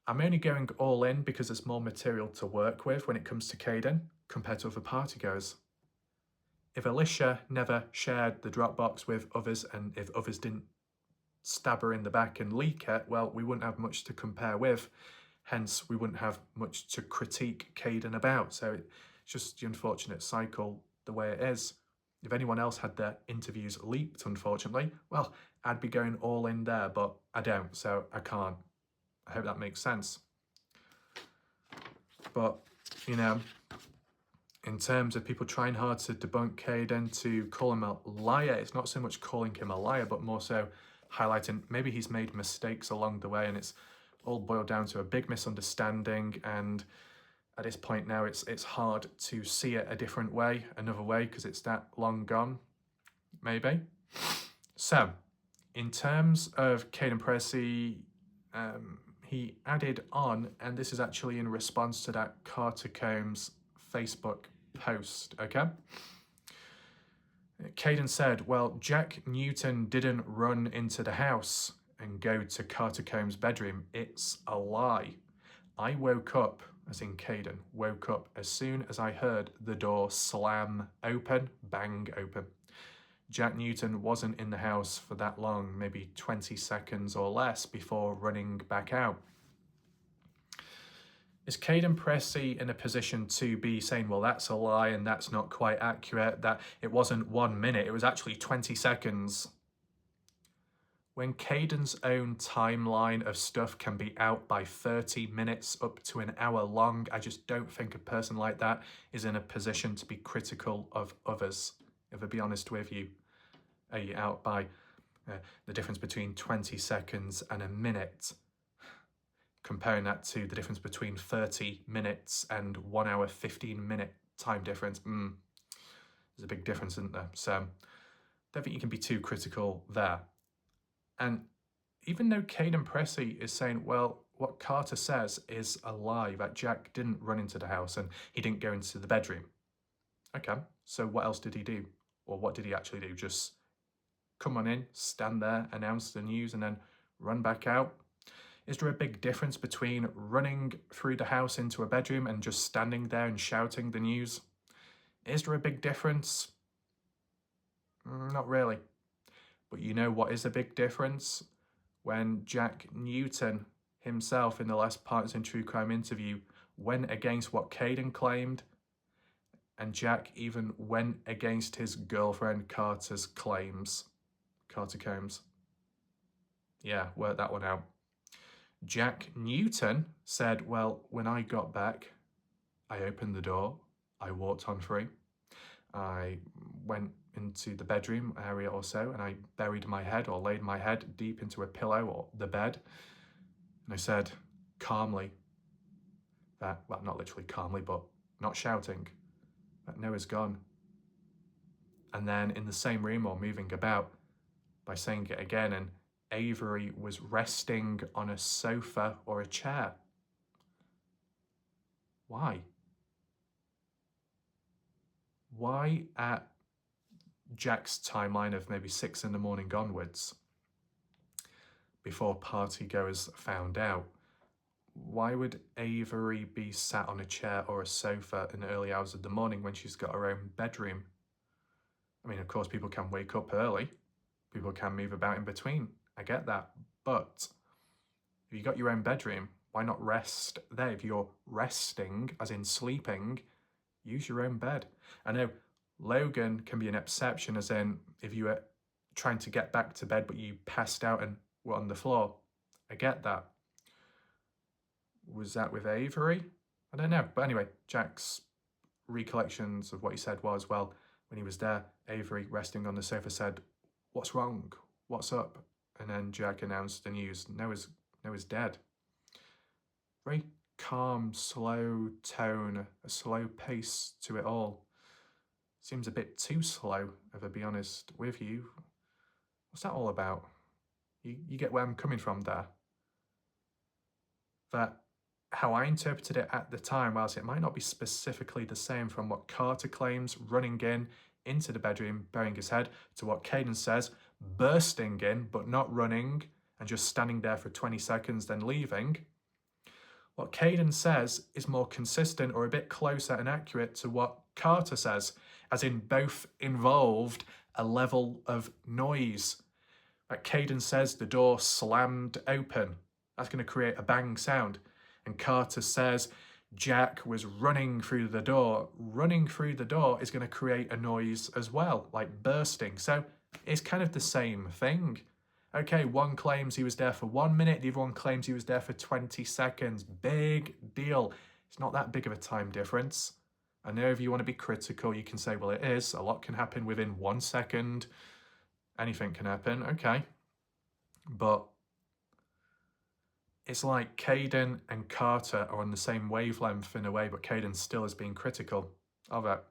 I'm only going all in because there's more material to work with when it comes to Kaden compared to other partygoers. If Alicia never shared the Dropbox with others, and if others didn't stab her in the back and leak it, well, we wouldn't have much to compare with. Hence, we wouldn't have much to critique Kaden about. So it's just the unfortunate cycle, the way it is. If anyone else had their interviews leaked, unfortunately, well, I'd be going all in there, but I don't, so I can't. I hope that makes sense. But, you know, in terms of people trying hard to debunk Kaden, to call him a liar, it's not so much calling him a liar, but more so highlighting maybe he's made mistakes along the way, and it's all boiled down to a big misunderstanding, and at this point now it's hard to see it a different way, another way, because it's that long gone, maybe. So, in terms of Kaden Pressy, he added on, and this is actually in response to that Carter Combs Facebook post, okay? Kaden said, well, Jack Newton didn't run into the house and go to Carter Combs' bedroom. It's a lie. I woke up as in Kaden, woke up as soon as I heard the door slam open, bang open. Jack Newton wasn't in the house for that long, maybe 20 seconds or less before running back out. Is Kaden Pressy in a position to be saying, well, that's a lie and that's not quite accurate, that it wasn't 1 minute, it was actually 20 seconds? When Kaden's own timeline of stuff can be out by 30 minutes up to an hour long, I just don't think a person like that is in a position to be critical of others. If I be honest with you, are you out by the difference between 20 seconds and a minute? Comparing that to the difference between 30 minutes and 1 hour, 15-minute time difference, there's a big difference, isn't there? So I don't think you can be too critical there. And even though Kaden Pressy is saying, well, what Carter says is a lie, that Jack didn't run into the house and he didn't go into the bedroom. Okay, so what else did he do? Or what did he actually do? Just come on in, stand there, announce the news, and then run back out? Is there a big difference between running through the house into a bedroom and just standing there and shouting the news? Is there a big difference? Not really. But you know what is a big difference? When Jack Newton himself in the last Partisan True Crime interview went against what Kaden claimed, and Jack even went against his girlfriend Carter's claims. Carter Combs. Yeah, work that one out. Jack Newton said, well, when I got back, I opened the door, I walked on through, I went into the bedroom area or so, and I buried my head or laid my head deep into a pillow or the bed, and I said calmly that, well, not literally calmly, but not shouting, that Noah's gone. And then in the same room or moving about by saying it again, and Avery was resting on a sofa or a chair. Why? Why at Jack's timeline of maybe 6 in the morning onwards, before partygoers found out, why would Avery be sat on a chair or a sofa in the early hours of the morning when she's got her own bedroom? I mean, of course, people can wake up early. People can move about in between. I get that. But if you got your own bedroom, why not rest there? If you're resting, as in sleeping, use your own bed. I know Logan can be an exception, as in if you were trying to get back to bed but you passed out and were on the floor. I get that. Was that with Avery? I don't know. But anyway, Jack's recollections of what he said was, well, when he was there, Avery, resting on the sofa, said, what's wrong? What's up? And then Jack announced the news. Noah's dead. Very calm, slow tone, a slow pace to it all. Seems a bit too slow, if I be honest with you. What's that all about? You get where I'm coming from there. That how I interpreted it at the time, whilst it might not be specifically the same from what Carter claims, running into the bedroom, burying his head, to what Kaden says, bursting in, but not running, and just standing there for 20 seconds, then leaving. What Kaden says is more consistent or a bit closer and accurate to what Carter says, as in both involved a level of noise. Like Kaden says the door slammed open. That's going to create a bang sound. And Carter says Jack was running through the door. Running through the door is going to create a noise as well, like bursting. So it's kind of the same thing. Okay, one claims he was there for 1 minute, the other one claims he was there for 20 seconds. Big deal. It's not that big of a time difference. I know if you want to be critical, you can say, well, it is. A lot can happen within 1 second. Anything can happen, okay. But it's like Kaden and Carter are on the same wavelength in a way, but Kaden still is being critical of it.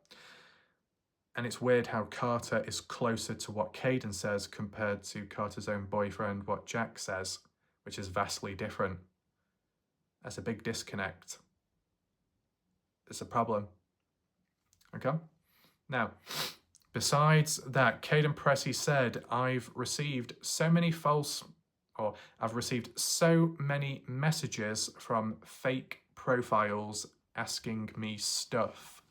And it's weird how Carter is closer to what Kaden says compared to Carter's own boyfriend, what Jack says, which is vastly different. That's a big disconnect. It's a problem. Okay? Now, besides that, Kaden Pressy said, I've received so many messages from fake profiles asking me stuff.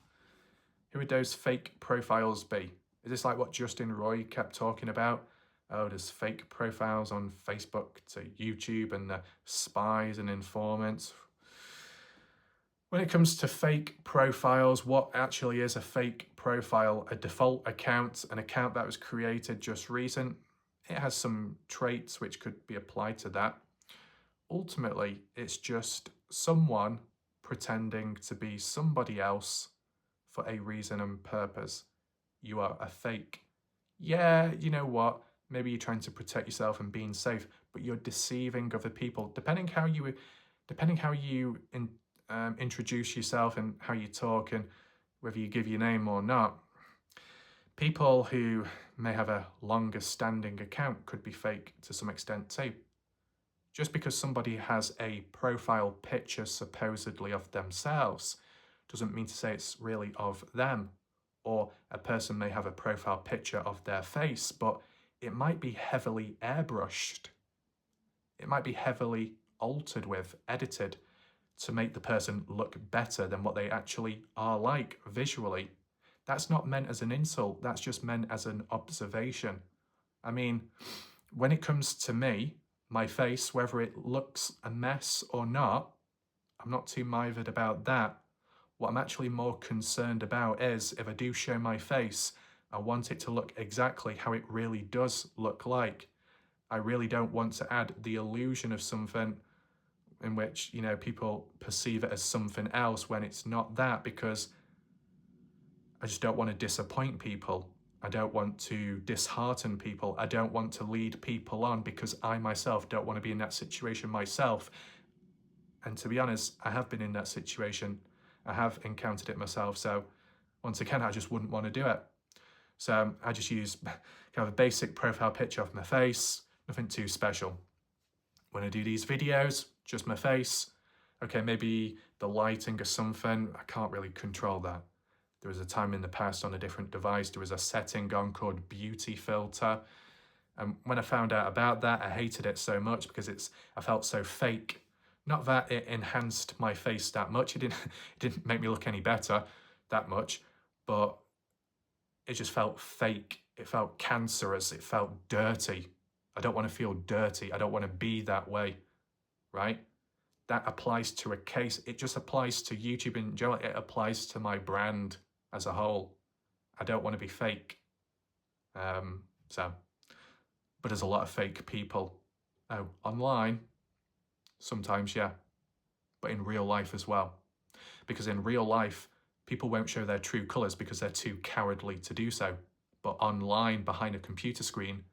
Who would those fake profiles be? Is this like what Justin Roy kept talking about? Oh, there's fake profiles on Facebook to YouTube and the spies and informants. When it comes to fake profiles, what actually is a fake profile? A default account, an account that was created just recent. It has some traits which could be applied to that. Ultimately, it's just someone pretending to be somebody else for a reason and purpose. You are a fake. Yeah, you know what? Maybe you're trying to protect yourself and being safe, but you're deceiving other people. Depending how you introduce yourself and how you talk and whether you give your name or not, people who may have a longer standing account could be fake to some extent too. Just because somebody has a profile picture supposedly of themselves doesn't mean to say it's really of them. Or a person may have a profile picture of their face, but it might be heavily airbrushed. It might be heavily altered with, edited to make the person look better than what they actually are like visually. That's not meant as an insult, that's just meant as an observation. I mean, when it comes to me, my face, whether it looks a mess or not, I'm not too mithered about that. What I'm actually more concerned about is if I do show my face, I want it to look exactly how it really does look like. I really don't want to add the illusion of something in which, you know, people perceive it as something else when it's not that, because I just don't want to disappoint people. I don't want to dishearten people. I don't want to lead people on, because I myself don't want to be in that situation myself. And to be honest, I have been in that situation. I have encountered it myself. So once again, I just wouldn't want to do it. So I just use kind of a basic profile picture of my face, nothing too special. When I do these videos, just my face. Okay, maybe the lighting or something, I can't really control that. There was a time in the past on a different device, there was a setting on called beauty filter. And when I found out about that, I hated it so much because I felt so fake. Not that it enhanced my face that much, it didn't make me look any better that much, but it just felt fake. It felt cancerous, it felt dirty. I don't want to feel dirty, I don't want to be that way, right? That applies to a case, it just applies to YouTube in general, it applies to my brand as a whole. I don't want to be fake. But there's a lot of fake people. Oh, online, sometimes, yeah, but in real life as well. Because in real life, people won't show their true colours because they're too cowardly to do so. But online, behind a computer screen,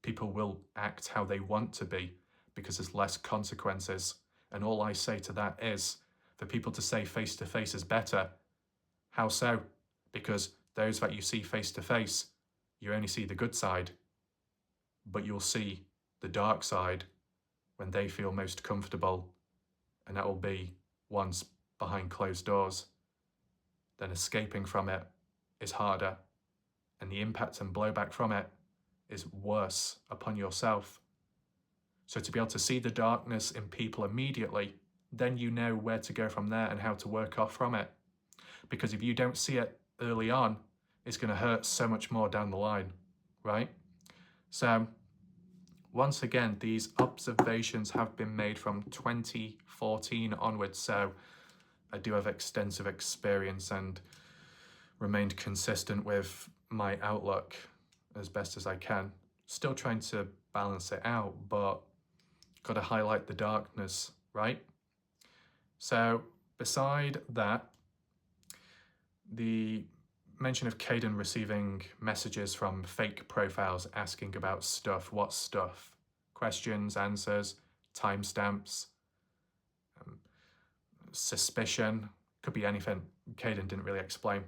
people will act how they want to be because there's less consequences. And all I say to that is, for people to say face-to-face is better. How so? Because those that you see face-to-face, you only see the good side, but you'll see the dark side when they feel most comfortable, and that will be once behind closed doors. Then escaping from it is harder, and the impact and blowback from it is worse upon yourself. So to be able to see the darkness in people immediately, then you know where to go from there and how to work off from it. Because if you don't see it early on, it's going to hurt so much more down the line, right? So once again, these observations have been made from 2014 onwards, so I do have extensive experience and remained consistent with my outlook as best as I can. Still trying to balance it out, but got to highlight the darkness, right? So beside that, the mention of Kaden receiving messages from fake profiles asking about stuff. What stuff? Questions, answers, timestamps, suspicion, could be anything. Kaden didn't really explain.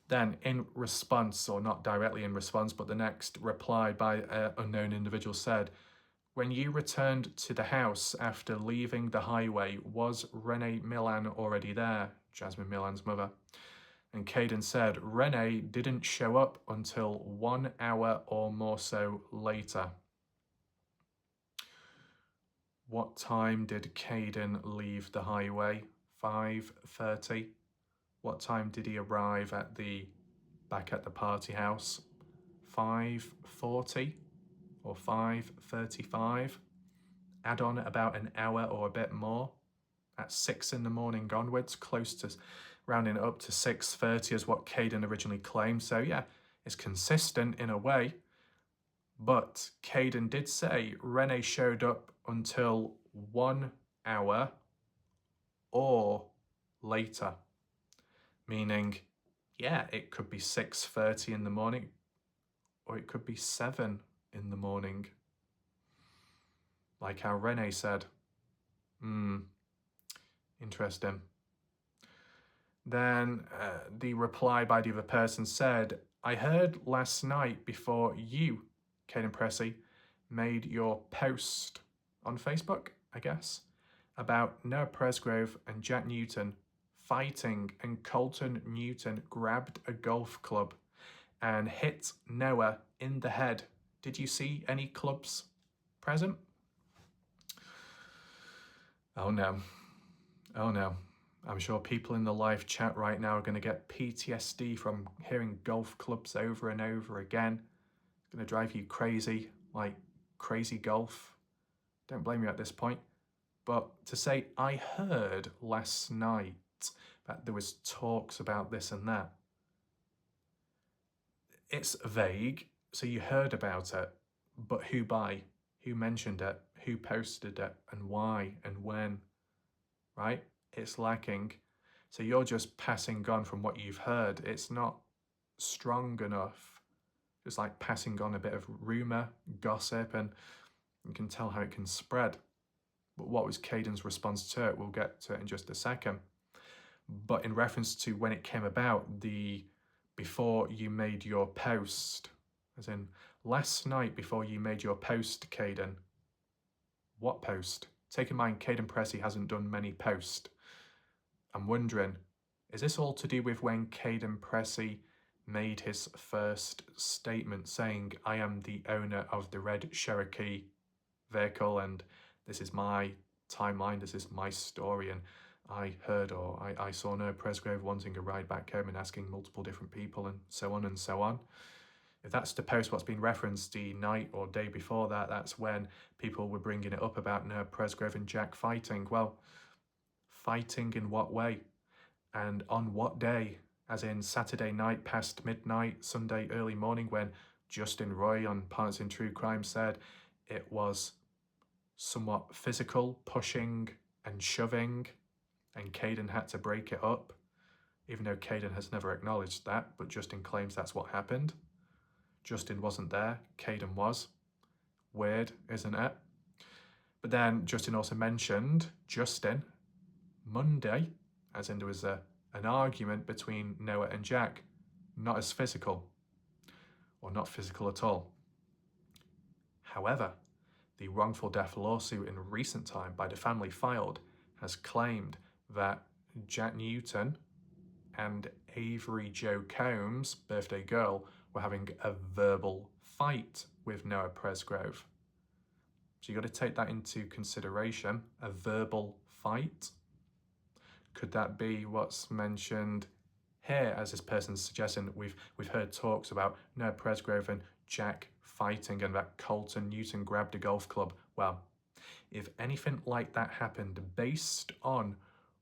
Then in response, or not directly in response, but the next reply by an unknown individual said, when you returned to the house after leaving the highway, was Renee Milan already there? Jasmine Milan's mother. And Kaden said, Renee didn't show up until 1 hour or more so later. What time did Kaden leave the highway? 5:30. What time did he arrive back at the party house? 5:40 or 5:35? Add on about an hour or a bit more. At 6 in the morning onwards, close to rounding it up to 6:30 is what Kaden originally claimed. So yeah, it's consistent in a way. But Kaden did say Renee showed up until 1 hour or later. Meaning, yeah, it could be 6:30 in the morning or it could be 7 in the morning. Like how Renee said. Interesting. Then the reply by the other person said, I heard last night before you, Kaden Pressy, made your post on Facebook, I guess, about Noah Presgrove and Jack Newton fighting, and Colton Newton grabbed a golf club and hit Noah in the head. Did you see any clubs present? Oh no. Oh no. I'm sure people in the live chat right now are going to get PTSD from hearing golf clubs over and over again. It's going to drive you crazy, like crazy golf. Don't blame me at this point. But to say, I heard last night that there was talks about this and that. It's vague, so you heard about it, but who by? Who mentioned it? Who posted it? And why? And when? Right? It's lacking. So you're just passing on from what you've heard. It's not strong enough. It's like passing on a bit of rumour, gossip, and you can tell how it can spread. But what was Kaden's response to it? We'll get to it in just a second. But in reference to when it came about, before you made your post, as in last night before you made your post, Kaden. What post? Take in mind, Kaden Pressy hasn't done many posts. I'm wondering, is this all to do with when Kaden Pressy made his first statement saying, I am the owner of the red Cherokee vehicle and this is my timeline, this is my story, and I heard or I saw Noah Presgrove wanting a ride back home and asking multiple different people and so on and so on. If that's the post what's been referenced the night or day before that, that's when people were bringing it up about Noah Presgrove and Jack fighting. Well, fighting in what way? And on what day? As in Saturday night past midnight, Sunday early morning, when Justin Roy on Partners in True Crime said it was somewhat physical, pushing and shoving, and Kaden had to break it up, even though Kaden has never acknowledged that, but Justin claims that's what happened. Justin wasn't there, Kaden was. Weird, isn't it? But then Justin also mentioned Monday, as in there was an argument between Noah and Jack, not as physical, or not physical at all. However, the wrongful death lawsuit in recent time by the family filed has claimed that Jack Newton and Avery Jo Combs, birthday girl, were having a verbal fight with Noah Presgrove. So you got to take that into consideration, a verbal fight. Could that be what's mentioned here, as this person's suggesting? We've heard talks about Noah Presgrove and Jack fighting and that Colton Newton grabbed a golf club. Well, if anything like that happened based on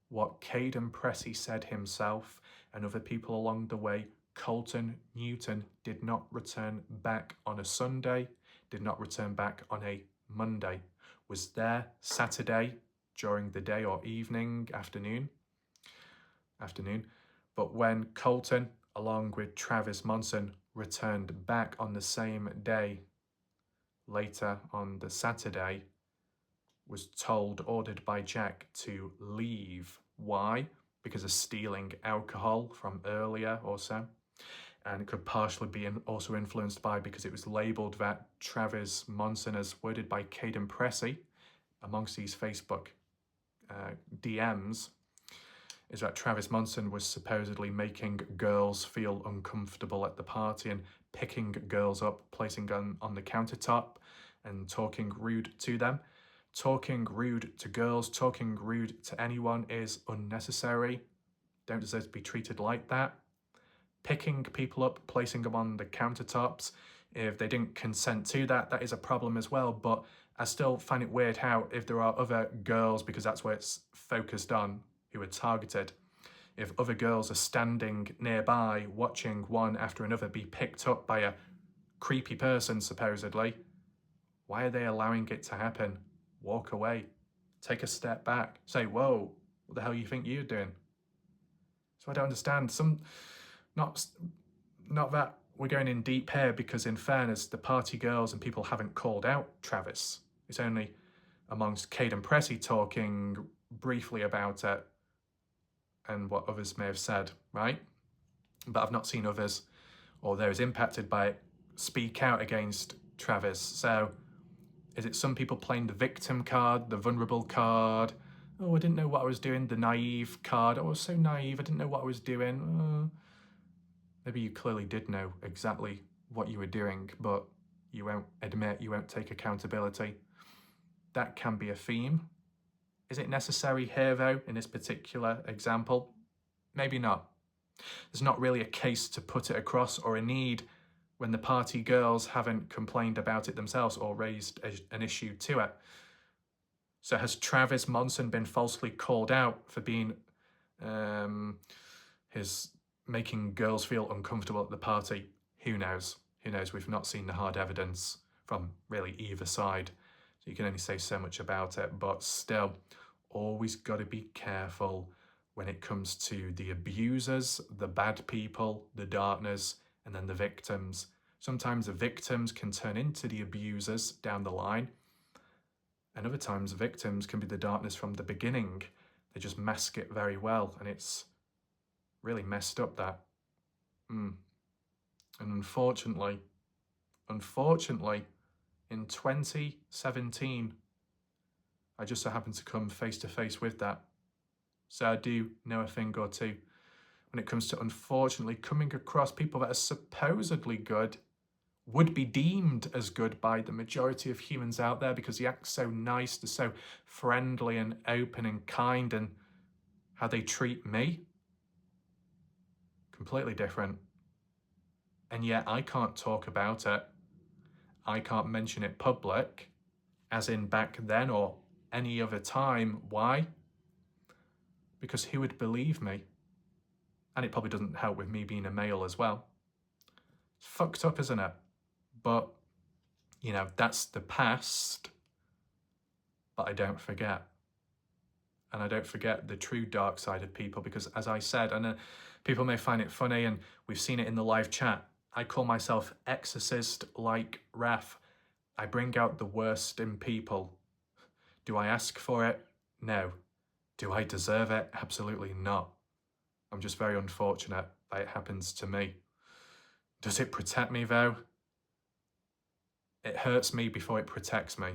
what Kaden Pressy said himself and other people along the way, Colton Newton did not return back on a Sunday, did not return back on a Monday, was there Saturday during the day or evening, afternoon. But when Colton, along with Travis Monson, returned back on the same day, later on the Saturday, was ordered by Jack to leave. Why? Because of stealing alcohol from earlier or so. And it could partially be also influenced by, because it was labelled that Travis Monson, as worded by Kaden Pressy amongst these Facebook DMs, is that Travis Monson was supposedly making girls feel uncomfortable at the party and picking girls up, placing them on the countertop and talking rude to them, talking rude to girls, talking rude to anyone is unnecessary. Don't deserve to be treated like that. Picking people up, placing them on the countertops, if they didn't consent to that, that is a problem as well. But I still find it weird how if there are other girls, because that's where it's focused on, who are targeted, if other girls are standing nearby watching one after another be picked up by a creepy person, supposedly, why are they allowing it to happen? Walk away. Take a step back. Say, whoa, what the hell you think you're doing? So I don't understand. Not that we're going in deep here, because in fairness, the party girls and people haven't called out Travis. It's only amongst Kaden Pressy talking briefly about it and what others may have said, right? But I've not seen others or those impacted by it speak out against Travis. So is it some people playing the victim card, the vulnerable card? Oh, I didn't know what I was doing. The naive card. Oh, I was so naive. I didn't know what I was doing. Maybe you clearly did know exactly what you were doing, but you won't admit, you won't take accountability. That can be a theme. Is it necessary here, though, in this particular example? Maybe not. There's not really a case to put it across or a need when the party girls haven't complained about it themselves or raised an issue to it. So has Travis Monson been falsely called out for being making girls feel uncomfortable at the party? Who knows? Who knows? We've not seen the hard evidence from really either side. So you can only say so much about it, but still, always got to be careful when it comes to the abusers, the bad people, the darkness, and then the victims. Sometimes the victims can turn into the abusers down the line, and other times victims can be the darkness from the beginning. They just mask it very well, and it's really messed up, that. And unfortunately, in 2017, I just so happened to come face to face with that. So I do know a thing or two when it comes to, unfortunately, coming across people that are supposedly good, would be deemed as good by the majority of humans out there because they act so nice, they're so friendly and open and kind, and how they treat me, completely different. And yet I can't talk about it. I can't mention it public, as in back then or any other time. Why? Because who would believe me? And it probably doesn't help with me being a male as well. It's fucked up, isn't it? But, you know, that's the past. But I don't forget. And I don't forget the true dark side of people, because as I said, and people may find it funny, and we've seen it in the live chat, I call myself exorcist like Raph. I bring out the worst in people. Do I ask for it? No. Do I deserve it? Absolutely not. I'm just very unfortunate that it happens to me. Does it protect me though? It hurts me before it protects me.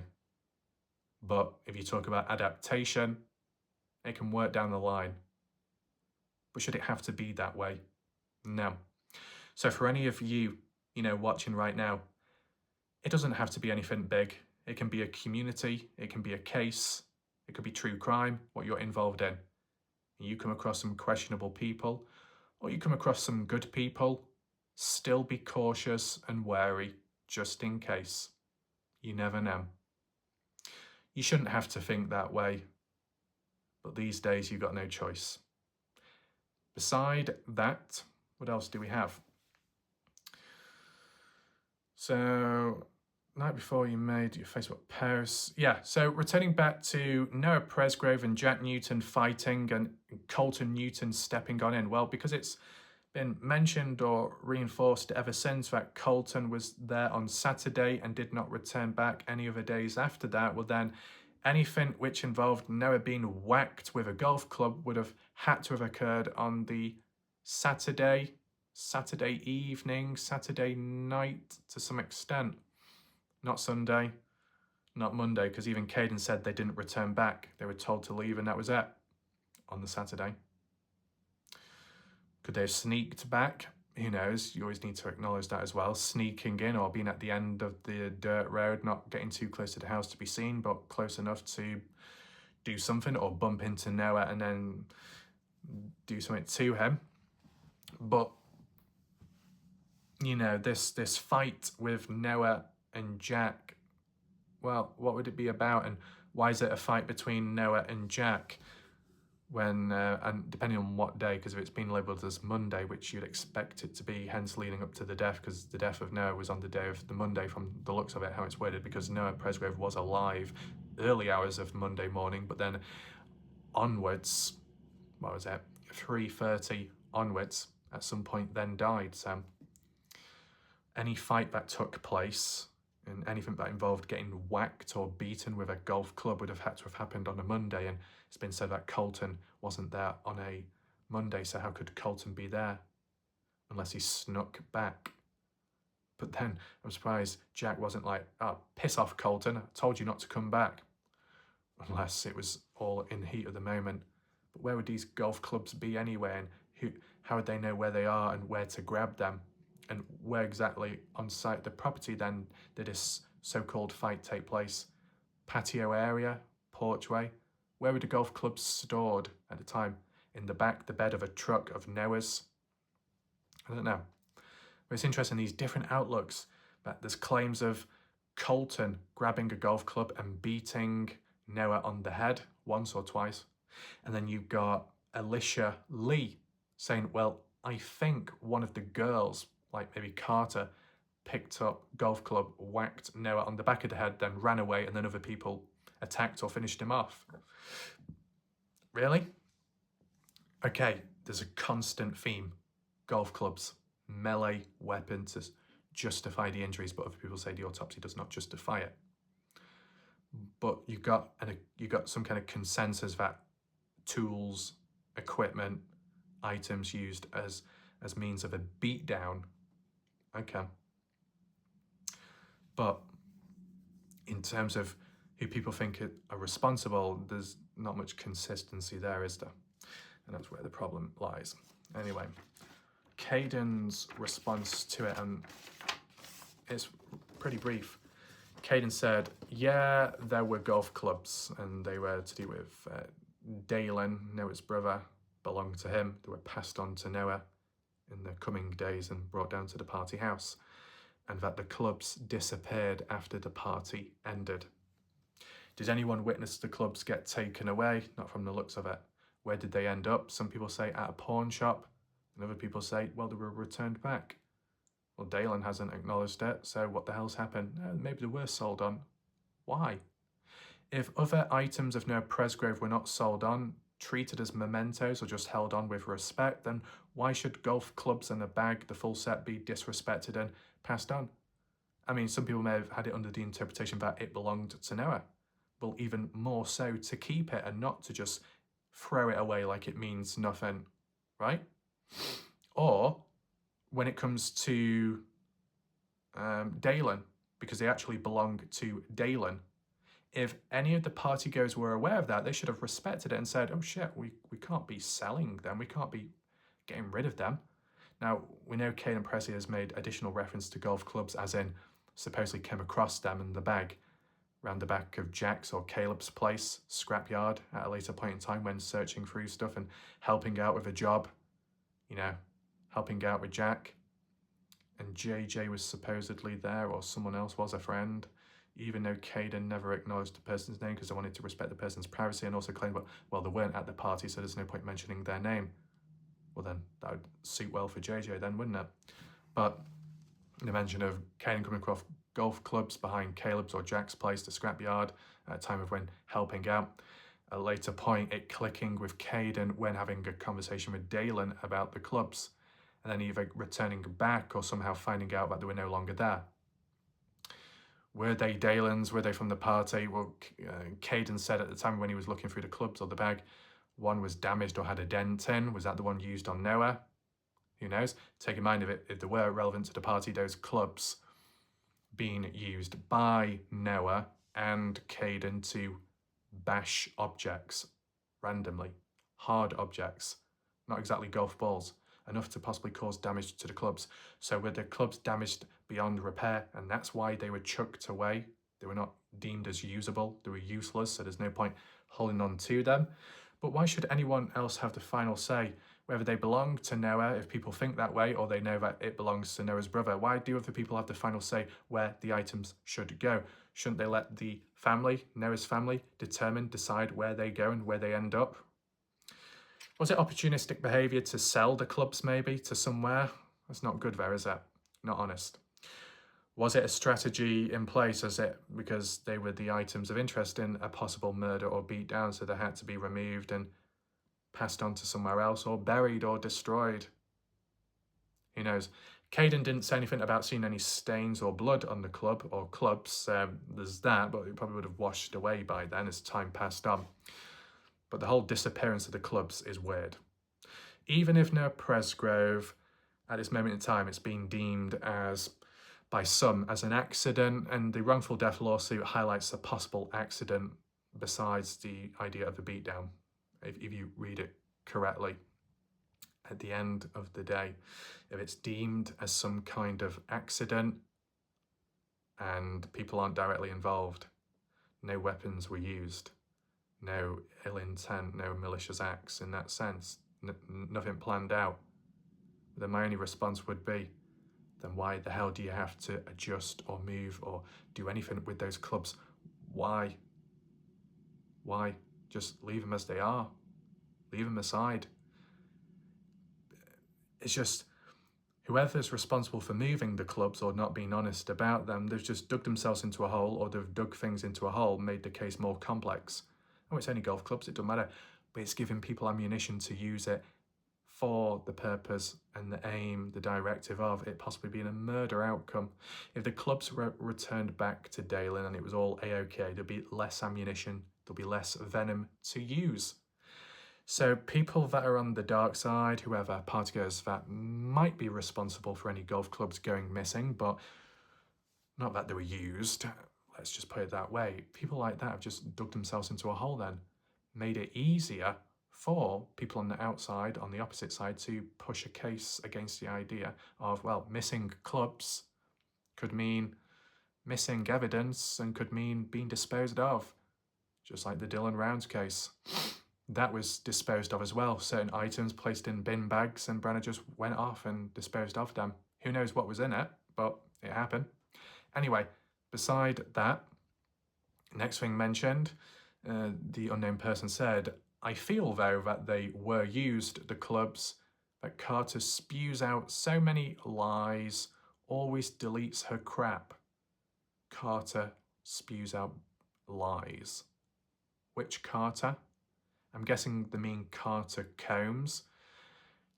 But if you talk about adaptation, it can work down the line. But should it have to be that way? No. So for any of you, watching right now, it doesn't have to be anything big. It can be a community, it can be a case, it could be true crime, what you're involved in. You come across some questionable people, or you come across some good people, still be cautious and wary, just in case. You never know. You shouldn't have to think that way, but these days you've got no choice. Beside that, what else do we have? So, night before you made your Facebook post. Yeah, so returning back to Noah Presgrave and Jack Newton fighting and Colton Newton stepping on in. Well, because it's been mentioned or reinforced ever since that Colton was there on Saturday and did not return back any other days after that, well then anything which involved Noah being whacked with a golf club would have had to have occurred on the Saturday evening, Saturday night to some extent. Not Sunday, not Monday, because even Kaden said they didn't return back. They were told to leave and that was it on the Saturday. Could they have sneaked back? who knows, you always need to acknowledge that as well. Sneaking in or being at the end of the dirt road, not getting too close to the house to be seen, but close enough to do something, or bump into Noah and then do something to him. But, you know, this fight with Noah and Jack, well, what would it be about, and why is it a fight between Noah and Jack? When and depending on what day, because if it's been labelled as Monday, which you'd expect it to be, hence leading up to the death, because the death of Noah was on the day of the Monday from the looks of it, how it's worded, because Noah Presgrave was alive early hours of Monday morning, but then onwards, what was it, 3:30 onwards, at some point then died. So any fight that took place and anything that involved getting whacked or beaten with a golf club would have had to have happened on a Monday, and it's been said that Colton wasn't there on a Monday, so how could Colton be there unless he snuck back? But then I'm surprised Jack wasn't like, oh, piss off, Colton, I told you not to come back, unless it was all in the heat of the moment. But where would these golf clubs be anyway, and how would they know where they are and where to grab them? And where exactly on site the property then did this so-called fight take place? Patio area? Porchway? Where were the golf clubs stored at the time? In the back, the bed of a truck of Noah's? I don't know. But it's interesting, these different outlooks. But there's claims of Colton grabbing a golf club and beating Noah on the head once or twice. And then you've got Alicia Lee saying, well, I think one of the girls, like maybe Carter, picked up golf club, whacked Noah on the back of the head, then ran away, and then other people attacked or finished him off. Really? Okay, there's a constant theme. Golf clubs, melee weapon to justify the injuries, but other people say the autopsy does not justify it. But you got some kind of consensus that tools, equipment, items used as means of a beatdown. Okay. But in terms of who people think are responsible, there's not much consistency there, is there? And that's where the problem lies. Anyway, Kaden's response to it, and it's pretty brief. Kaden said, yeah, there were golf clubs, and they were to do with Dalen, Noah's brother, belonged to him. They were passed on to Noah in the coming days and brought down to the party house, and that the clubs disappeared after the party ended. Did anyone witness the clubs get taken away? Not from the looks of it. Where did they end up? Some people say at a pawn shop, and other people say, well, they were returned back. Well, Dalen hasn't acknowledged it, so what the hell's happened? Maybe they were sold on. Why? If other items of Noah Presgrave were not sold on, treated as mementos, or just held on with respect, then why should golf clubs and a bag, the full set, be disrespected and passed on? I mean, some people may have had it under the interpretation that it belonged to Noah. Well, even more so to keep it and not to just throw it away like it means nothing, right? Or when it comes to Dalen, because they actually belong to Dalen, if any of the partygoers were aware of that, they should have respected it and said, oh shit, we can't be selling them, we can't be getting rid of them. Now, we know Kaden Pressy has made additional reference to golf clubs, as in supposedly came across them in the bag around the back of Jack's or Caleb's place, scrapyard, at a later point in time when searching through stuff and helping out with a job, you know, helping out with Jack. And JJ was supposedly there, or someone else was, a friend, even though Kaden never acknowledged the person's name because I wanted to respect the person's privacy, and also claimed, well, they weren't at the party, so there's no point mentioning their name. Well, then that would suit well for JJ then, wouldn't it? But the mention of Kaden coming across golf clubs behind Caleb's or Jack's place, the scrapyard, at a time of when helping out. At a later point, it clicking with Kaden when having a conversation with Dalen about the clubs, and then either returning back or somehow finding out that they were no longer there. Were they Dalen's? Were they from the party? Well, Kaden said at the time when he was looking through the clubs or the bag, one was damaged or had a dent in. Was that the one used on Noah? Who knows? Take in mind, if they were relevant to the party, those clubs being used by Noah and Kaden to bash objects randomly, hard objects, not exactly golf balls. enough to possibly cause damage to the clubs. So were the clubs damaged beyond repair, and that's why they were chucked away? They were not deemed as usable, they were useless, so there's no point holding on to them. But why should anyone else have the final say? Whether they belong to Noah, if people think that way, or they know that it belongs to Noah's brother. Why do other people have the final say where the items should go? Shouldn't they let the family, Noah's family, decide where they go and where they end up? Was it opportunistic behaviour to sell the clubs maybe to somewhere? That's not good there, is it? Not honest. Was it a strategy in place because they were the items of interest in a possible murder or beatdown, so they had to be removed and passed on to somewhere else, or buried or destroyed? Who knows? Kaden didn't say anything about seeing any stains or blood on the club or clubs. There's that, but it probably would have washed away by then as time passed on. But the whole disappearance of the clubs is weird. Even if Noah Presgrove, at this moment in time, it's been deemed by some as an accident, and the wrongful death lawsuit highlights a possible accident besides the idea of a beatdown, if you read it correctly. At the end of the day, if it's deemed as some kind of accident and people aren't directly involved, no weapons were used, no ill intent, no malicious acts in that sense, nothing planned out, then my only response would be, then why the hell do you have to adjust or move or do anything with those clubs? Why? Why? Just leave them as they are. Leave them aside. It's just, whoever's responsible for moving the clubs or not being honest about them, they've just dug themselves into a hole, or they've dug things into a hole, made the case more complex. Oh, it's only golf clubs, it doesn't matter. But it's giving people ammunition to use it for the purpose and the aim, the directive of it possibly being a murder outcome. If the clubs were returned back to Dalen and it was all A-OK, there'll be less ammunition, there'll be less venom to use. So people that are on the dark side, whoever partygoers that might be responsible for any golf clubs going missing, but not that they were used, let's just put it that way. People like that have just dug themselves into a hole then, made it easier for people on the outside, on the opposite side, to push a case against the idea of, well, missing clubs could mean missing evidence and could mean being disposed of, just like the Dylan Rounds case. That was disposed of as well. Certain items placed in bin bags and Brenner just went off and disposed of them. Who knows what was in it, but it happened. Anyway, beside that, next thing mentioned, the unknown person said, I feel though that they were used, the clubs, that Carter spews out so many lies, always deletes her crap. Carter spews out lies. Which Carter? I'm guessing they mean Carter Combs.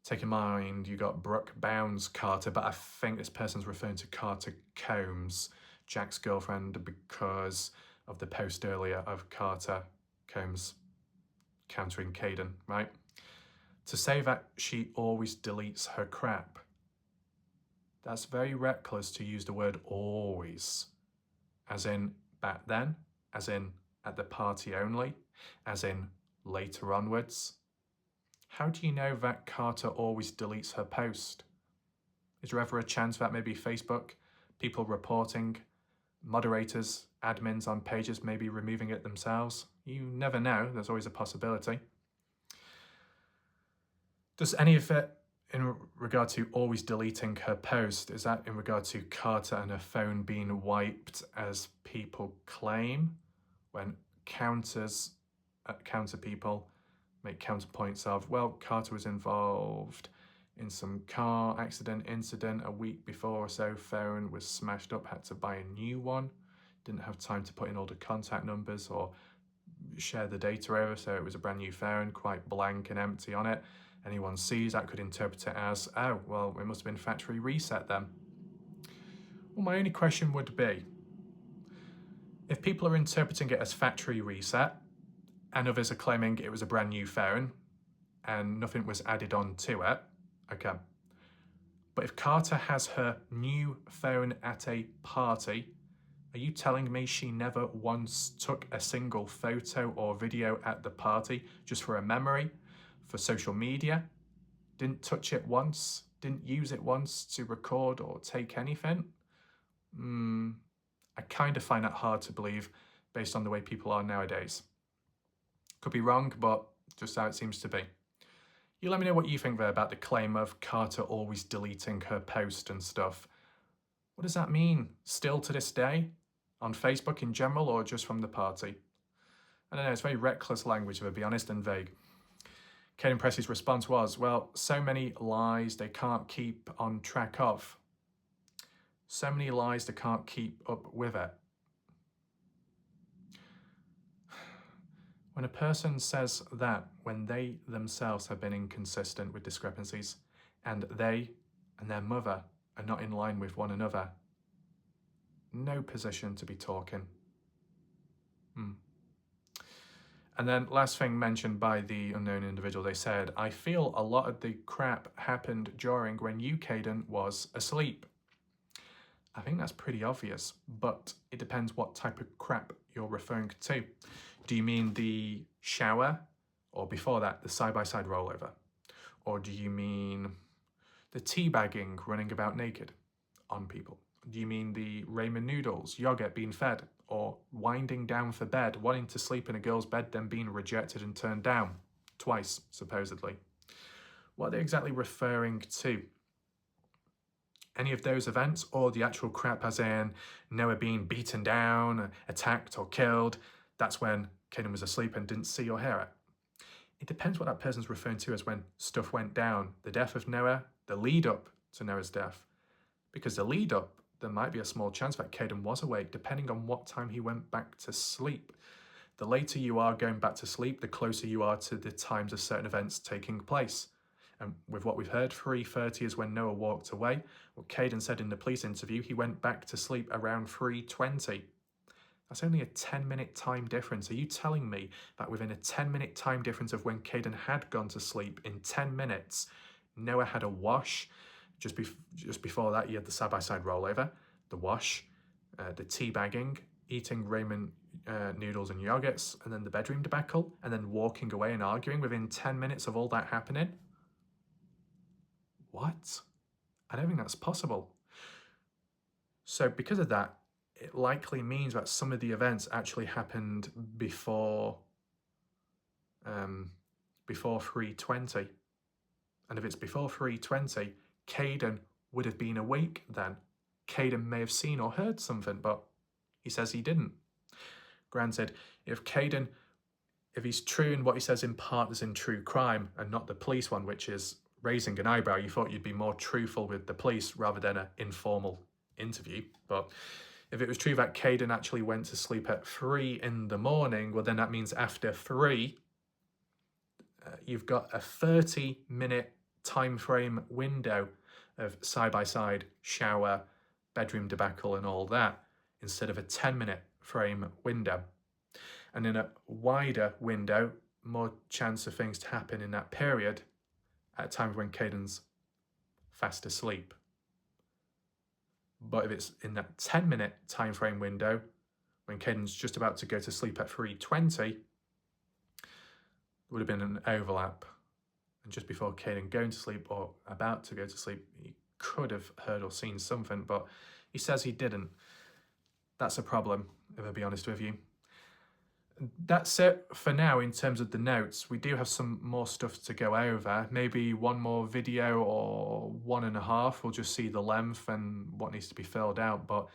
Take in mind, you got Brooke Bounds Carter, but I think this person's referring to Carter Combs, Jack's girlfriend, because of the post earlier of Carter Combs countering Kaden, right? To say that she always deletes her crap, that's very reckless to use the word always. As in back then, as in at the party only, as in later onwards. How do you know that Carter always deletes her post? Is there ever a chance that maybe Facebook, people reporting, moderators, admins on pages maybe removing it themselves? You never know, there's always a possibility. Does any of it in regard to always deleting her post, is that in regard to Carter and her phone being wiped as people claim, when counter people make counterpoints of, well, Carter was involved in some car accident incident a week before or so, phone was smashed up, had to buy a new one, didn't have time to put in all the contact numbers or share the data over, so it was a brand new phone, quite blank and empty on it. Anyone sees that could interpret it as, oh, well, it must have been factory reset then. Well, my only question would be, if people are interpreting it as factory reset and others are claiming it was a brand new phone and nothing was added on to it, okay. But if Carter has her new phone at a party, are you telling me she never once took a single photo or video at the party just for a memory, for social media? Didn't touch it once, didn't use it once to record or take anything. I kind of find that hard to believe based on the way people are nowadays. Could be wrong, but just how it seems to be. You let me know what you think there about the claim of Carter always deleting her post and stuff. What does that mean? Still to this day? On Facebook in general, or just from the party? I don't know, it's very reckless language, to be honest, and vague. Kaden Pressy's response was, well, so many lies they can't keep on track of. So many lies they can't keep up with it. When a person says that when they themselves have been inconsistent with discrepancies, and they and their mother are not in line with one another, no position to be talking. And then last thing mentioned by the unknown individual, they said, I feel a lot of the crap happened during when you, Kaden, was asleep. I think that's pretty obvious, but it depends what type of crap you're referring to. Do you mean the shower, or before that, the side-by-side rollover? Or do you mean the teabagging, running about naked on people? Do you mean the ramen noodles, yogurt being fed, or winding down for bed, wanting to sleep in a girl's bed, then being rejected and turned down? Twice, supposedly. What are they exactly referring to? Any of those events, or the actual crap as in Noah being beaten down, attacked or killed? That's when Kaden was asleep and didn't see or hear it. It depends what that person's referring to as when stuff went down. The death of Noah, the lead up to Noah's death. Because the lead up, there might be a small chance that Kaden was awake, depending on what time he went back to sleep. The later you are going back to sleep, the closer you are to the times of certain events taking place. And with what we've heard, 3:30 is when Noah walked away. What Kaden said in the police interview, he went back to sleep around 3:20. That's only a 10-minute time difference. Are you telling me that within a 10-minute time difference of when Kaden had gone to sleep, in 10 minutes, Noah had a wash? Just before that, you had the side-by-side rollover, the wash, the teabagging, eating ramen noodles and yogurts, and then the bedroom debacle, and then walking away and arguing within 10 minutes of all that happening? What? I don't think that's possible. So because of that, it likely means that some of the events actually happened before 3:20. And if it's before 3:20, Kaden would have been awake then. Kaden may have seen or heard something, but he says he didn't. Granted, if he's true in what he says in Partners in True Crime and not the police one, which is raising an eyebrow, you thought you'd be more truthful with the police rather than an informal interview. But if it was true that Kaden actually went to sleep at 3 in the morning, well, then that means after 3, you've got a 30-minute time frame window of side-by-side, shower, bedroom debacle and all that, instead of a 10-minute frame window. And in a wider window, more chance of things to happen in that period at a time when Kaden's fast asleep. But if it's in that 10-minute time frame window, when Kaden's just about to go to sleep at 3:20, there would have been an overlap. And just before Kaden going to sleep or about to go to sleep, he could have heard or seen something, but he says he didn't. That's a problem, if I'll be honest with you. That's it for now in terms of the notes. We do have some more stuff to go over. Maybe one more video or 1.5. We'll just see the length and what needs to be filled out. But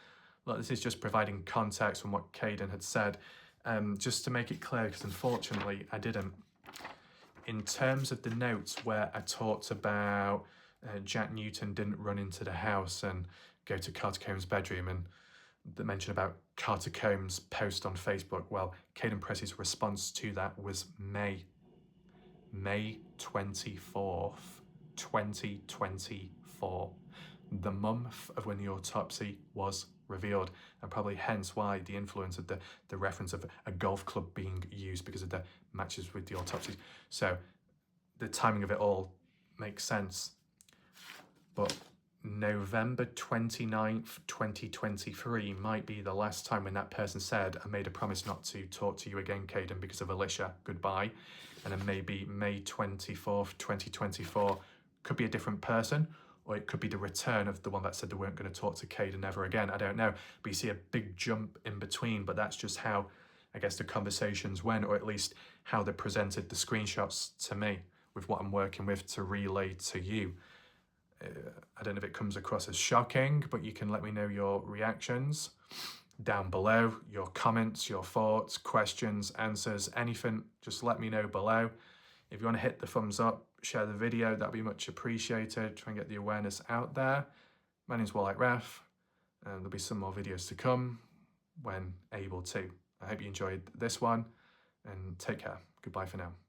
look, this is just providing context from what Kaden had said. Just to make it clear, because unfortunately I didn't. In terms of the notes where I talked about Jack Newton didn't run into the house and go to Carter Combs' bedroom, and the mention about Carter Combs' post on Facebook, well, Kaden Pressy's response to that was May 24th, 2024, the month of when the autopsy was revealed, and probably hence why the influence of the reference of a golf club being used because of the matches with the autopsies. So the timing of it all makes sense. But November 29th, 2023 might be the last time when that person said, I made a promise not to talk to you again, Kaden, because of Alicia, goodbye. And then maybe May 24th, 2024 Could be a different person, or it could be the return of the one that said they weren't going to talk to Kaden ever again. I don't know. But you see a big jump in between, but that's just how, I guess, the conversations went, or at least how they presented the screenshots to me with what I'm working with to relay to you. I don't know if it comes across as shocking, but you can let me know your reactions down below, your comments, your thoughts, questions, answers, anything, just let me know below. If you want to hit the thumbs up, share the video, that'd be much appreciated. Try and get the awareness out there. My name's Ref, and there'll be some more videos to come when able to. I hope you enjoyed this one, and take care. Goodbye for now.